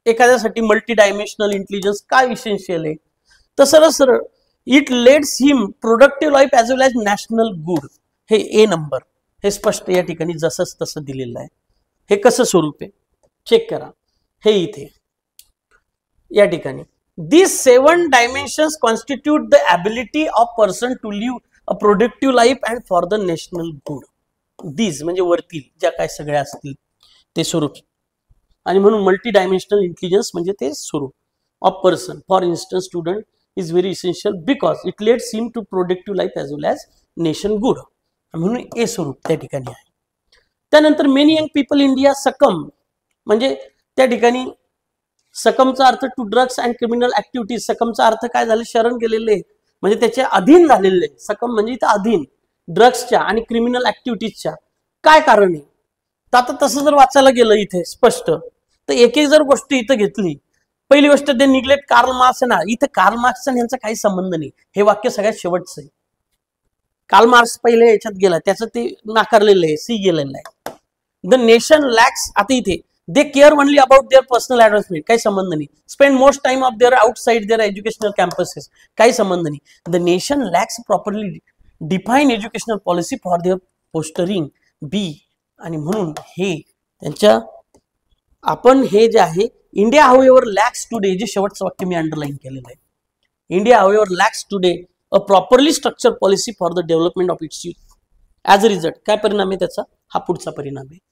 एखाद्यासाठी, मल्टी डायमेन्शनल इंटेलिजन्स काय इसेन्शियल आहे, तर सरळ it lets him productive life as well as national good, हे ए नंबर, हे स्पष्ट या ठिकाणी जसंच तसं दिलेलं आहे. हे कसं स्वरूप आहे चेक करा, हे इथे या ठिकाणी these 7 dimensions constitute the ability of person to live a productive life and for the national good. these म्हणजे वरतील ज्या काय सगळ्या असतील ते स्वरूप, आणि म्हणून मल्टी डायमेन्शनल इंटेलिजन्स म्हणजे ते स्वरूप of person for instance student is very essential because it lets him to productive life as well as nation good, म्हणून ए स्वरूप त्या ठिकाणी आहे. त्यानंतर मेनी यंग पीपल इंडिया सकम, म्हणजे त्या ठिकाणी सकमचा अर्थ to drugs and criminal activities, सकमचा अर्थ काय झाले, शरण गेलेले म्हणजे त्याच्या अधीन झालेले. सकम म्हणजे इथं अधीन ड्रग्सच्या आणि क्रिमिनल ऍक्टिव्हिटीजच्या. काय कारण आहे, तर आता तसं जर वाचायला गेलं इथे स्पष्ट तर एक एक जर गोष्ट इथं घेतली, पहिली गोष्ट दे निग्लेक्ट कार्ल मार्क्स ना, इथं कार्ल मार्क्सचा यांचा काही संबंध नाही, हे वाक्य सगळ्यात शेवटचं आहे. कार्ल मार्क्स पहिले याच्यात गेला, त्याचं ते नाकारलेलं आहे, सी गेलेलं आहे. द नेशन लॅक्स, आता इथे they care only about their personal advancement, काही संबंध नाही. Spend most time of their outside their educational campuses, काही संबंध नाही. The nation lacks properly define educational policy for their fostering B, आणि म्हणून हे त्यांच्या आपण हे जे आहे इंडिया हाऊएव्हर लॅक्स टुडे, जे शेवटचं वाक्य मी अंडरलाईन केलेलं आहे, India however lacks today a properly structure policy for the development of its youth. As a result काय परिणाम आहे त्याचा, हा पुढचा परिणाम आहे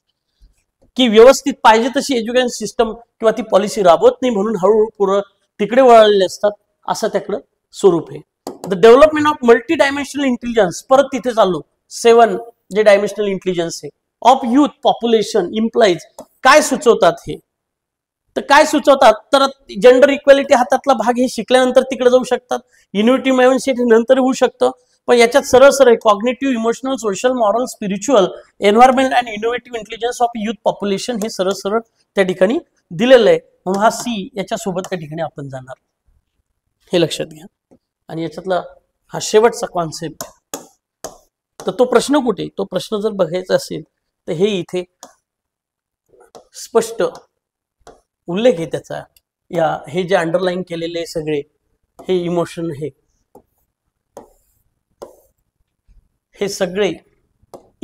की व्यवस्थित पाहिजे तशी एज्युकेशन सिस्टम किंवा ती पॉलिसी राबवत नाही, म्हणून हळूहळू पुढे तिकडे वळलेले असतात, असं त्याकडं स्वरूप आहे. The development of multi dimensional intelligence, परत तिथे चाललो, 7 जे डायमेन्शनल इंटेलिजन्स आहे ऑफ यूथ पॉप्युलेशन इम्प्लाइज, काय सुचवतात हे, तर काय सुचवतात तर जेंडर इक्वॅलिटी हा त्यातला भाग, हे शिकल्यानंतर तिकडे जाऊ शकतात. इनोव्हेटिव्ह माइंडसेट हे नंतर होऊ शकतं, पण याच्यात सरळ सरळ cognitive, emotional, social, moral, spiritual, environment and innovative intelligence of youth population हे सरळ सरळ त्या ठिकाणी दिलेलं आहे. म्हणून हा सी याच्यासोबत त्या ठिकाणी आपण जाणार, हे लक्षात घ्या. आणि याच्यातला हा शेवटचा कॉन्सेप्ट, तर तो प्रश्न कुठे, तो प्रश्न जर बघायचा असेल तर हे इथे स्पष्ट उल्लेख आहे त्याचा. या हे जे अंडरलाईन केलेले सगळे हे इमोशन, हे सगळे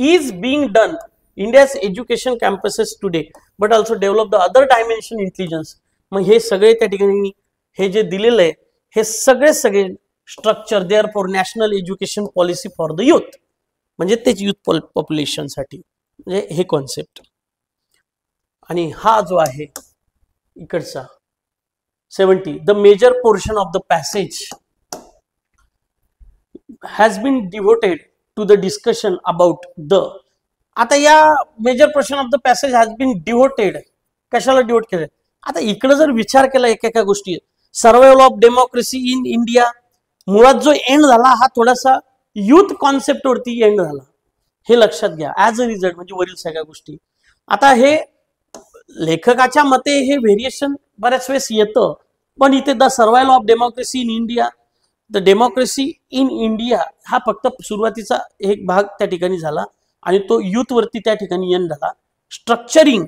is being done India's education campuses today but also develop the other dimension intelligence. मग हे सगळे त्या ठिकाणी हे जे दिलेलं आहे हे सगळे structure there for national education policy for the youth, म्हणजे तेच युथ पॉप्युलेशनसाठी, म्हणजे हे कॉन्सेप्ट. आणि हा जो आहे इकडचा 70, the major portion of the passage has been devoted to the discussion about the. आता या major portion of the passage has been devoted, कशाला डिव्होट केलं. आता इकडे जर विचार केला एका गोष्टी, survival of democracy in India, मुळात जो एंड झाला हा थोडासा युथ कॉन्सेप्ट वरती एंड झाला, हे लक्षात घ्या. ऍज अ रिझल्ट म्हणजे वरील सगळ्या गोष्टी. आता हे लेखकाच्या मते हे व्हेरिएशन बऱ्याच वेळेस येतं, पण इथे the survival of democracy in India, the democracy in India हा फक्त सुरुवातीचा एक भाग त्या ठिकाणी झाला आणि तो युथ वरती त्या ठिकाणी एंड झाला. Structuring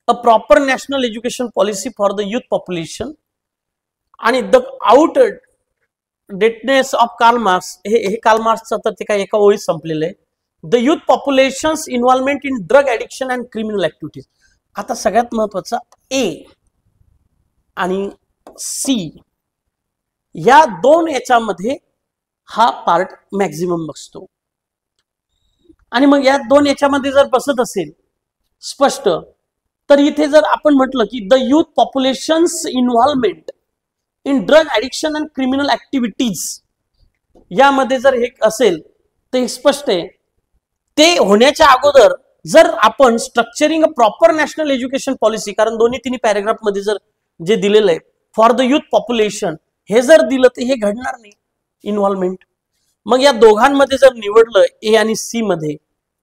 a proper national education policy for the youth population आणि the outdatedness of Karl Marx, हे कार्ल मार्क्सचं तर ते काय एका ओळीत संपलेलं आहे. The youth population's involvement in drug addiction and criminal activities. आता सगळ्यात महत्वाचा ए आणि सी या दोन याच्यामध्ये हा पार्ट मॅक्झिमम बसतो. आणि मग या दोन याच्यामध्ये जर बसत असेल स्पष्ट, तर इथे जर आपण म्हटलं की the youth population's involvement in drug addiction and criminal activities, यामध्ये जर हे असेल तर हे स्पष्ट आहे. ते होण्याच्या अगोदर जर आपण structuring a proper national education policy, कारण दोन्ही तिन्ही पॅरेग्राफ मध्ये जर जे दिलेलं आहे फॉर द युथ पॉप्युलेशन हे जर दिलं तर हे घडणार नाही इन्व्हॉल्वमेंट. मग या दोघांमध्ये जर निवडलं ए आणि सी मध्ये,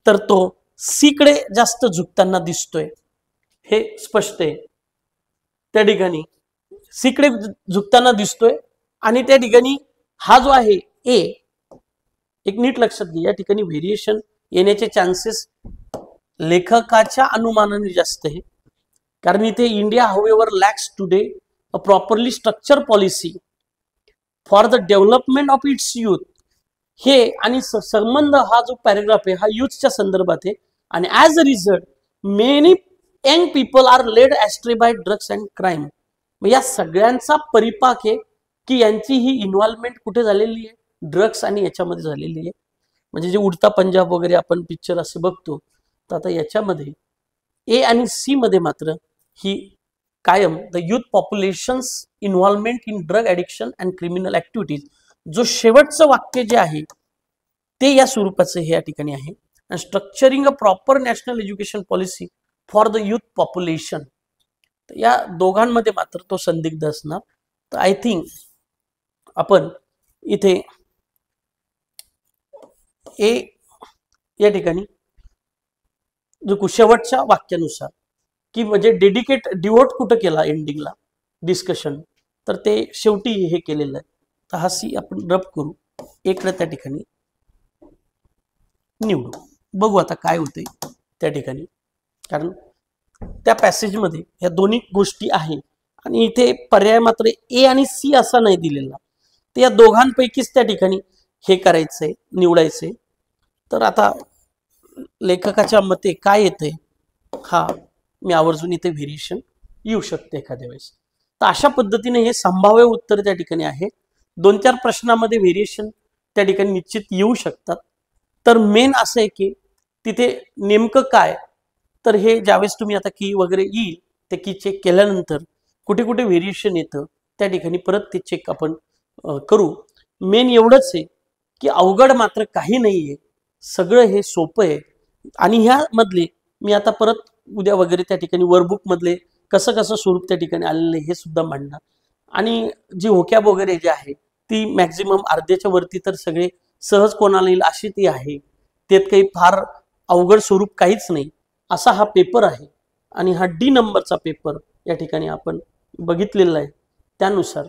तर तो सी कडे जास्त झुकताना दिसतोय, हे स्पष्ट आहे. त्या ठिकाणी सी कडे झुकताना दिसतोय आणि त्या ठिकाणी हा जो आहे ए, एक नीट लक्षात घ्या, या ठिकाणी व्हेरिएशन येण्याचे चान्सेस लेखकाच्या अनुमानाने जास्त आहे. कारण इथे India however lacks today a properly structure policy for the development of its youth, हे आणि संबंध हा जो पॅरेग्राफ आहे हा युथच्या संदर्भात आहे. आणि as a result many young people are led astray by drugs and crime. या सगळ्यांचा परिपाक आहे की यांची ही इन्व्हॉल्वमेंट कुठे झालेली आहे, ड्रग्स आणि याच्यामध्ये झालेली आहे. म्हणजे जे उडता पंजाब वगैरे आपण पिक्चर असे बघतो, तर आता याच्यामध्ये ए आणि सी मध्ये मात्र ही कायम the youth population's involvement in drug addiction and criminal activities, जो शेवटचं वाक्य जे आहे ते या स्वरूपाचं हे या ठिकाणी आहे. And structuring a proper national education policy for the youth population, तर या दोघांमध्ये मात्र तो संदिग्ध असणार. तर आय थिंक आपण इथे ए या ठिकाणी जो शेवटच्या वाक्यानुसार की म्हणजे डिवोट कुठं केला एंडिंगला डिस्कशन, तर ते शेवटी हे केलेलं आहे. तर हा सी आपण रब करू, एकला त्या ठिकाणी निवडू, बघू आता काय होते त्या ठिकाणी. कारण त्या पॅसेजमध्ये या दोन्ही गोष्टी आहे आणि इथे पर्याय मात्र ए आणि सी असा नाही दिलेला, तर या दोघांपैकीच त्या ठिकाणी हे करायचंय, निवडायचंय. तर आता लेखकाच्या मते काय येते, हा मी आवर्जून इथे व्हेरिएशन येऊ शकते एखाद्या वेळेस. तर अशा पद्धतीने हे संभाव्य उत्तर त्या ठिकाणी आहे. 2-4 प्रश्नामध्ये व्हेरिएशन त्या ठिकाणी निश्चित येऊ शकतात. तर मेन असं आहे की तिथे नेमकं काय, तर हे ज्यावेळेस तुम्ही आता की वगैरे येईल ते की चेक केल्यानंतर कुठे कुठे व्हेरिएशन येतं त्या ठिकाणी परत ते चेक आपण करू. मेन एवढंच आहे की अवघड मात्र काही नाहीये, सगळं हे सोपं आहे. आणि ह्या मधले मी आता परत उद्या वगैरे त्या ठिकाणी वर्कबुक मधले कसं कसं स्वरूप त्या ठिकाणी आलेलं हे सुद्धा मांडणार. आणि जी होक्याब वगैरे जे आहे ती मॅक्झिमम अर्ध्याच्या वरती तर सगळे सहज कोणाला येईल अशी ती आहे, त्यात काही फार अवघड स्वरूप काहीच नाही असा हा पेपर आहे. आणि हा डी नंबरचा पेपर या ठिकाणी आपण बघितलेला आहे. त्यानुसार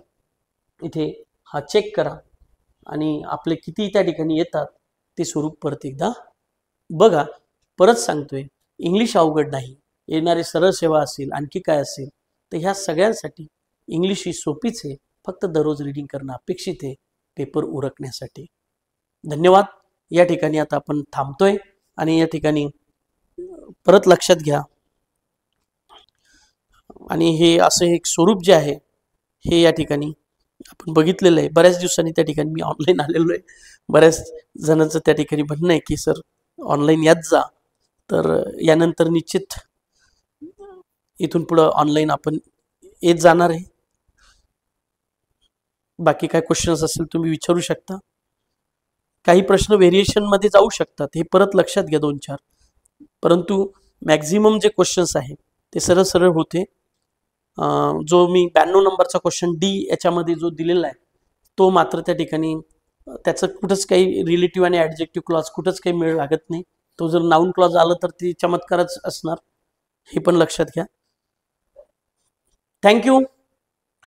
इथे हा चेक करा आणि आपले किती त्या ठिकाणी येतात ते स्वरूप परत एकदा बघा. परत सांगतोय, इंग्लिश अवघड नाही. येणारे सरळ सेवा असेल, आणखी काय असेल, तर ह्या सगळ्यांसाठी इंग्लिश ही सोपीच आहे. फक्त दररोज रीडिंग करणं अपेक्षित आहे पेपर उरकण्यासाठी. धन्यवाद. या ठिकाणी आता आपण थांबतोय आणि या ठिकाणी परत लक्षात घ्या, आणि हे असं एक स्वरूप जे आहे हे या ठिकाणी आपण बघितलेलं आहे. बऱ्याच दिवसांनी त्या ठिकाणी मी ऑनलाईन आलेलो आहे. बऱ्याच जणांचं त्या ठिकाणी म्हणणं आहे की सर ऑनलाईन यात जा. तर यानंतर निश्चित इथून पुढं ऑनलाईन आपण येत जाणार आहे. बाकी काय क्वेश्चन्स असेल तुम्ही विचारू शकता. काही प्रश्न व्हेरिएशनमध्ये जाऊ शकतात, हे परत लक्षात घ्या 2-4. परंतु मॅक्झिमम जे क्वेश्चन्स आहे ते सरळ सरळ होते. जो मी 92 नंबरचा क्वेश्चन डी याच्यामध्ये जो दिलेला आहे तो मात्र त्या ठिकाणी त्याचं कुठंच काही रिलेटिव्ह आणि ॲडजेक्टिव्ह क्लॉज कुठंच काही मेळ लागत नाही. तो जर नाऊन क्लॉज आला तर ती चमत्कारच असणार, हे पण लक्षात घ्या. थँक्यू.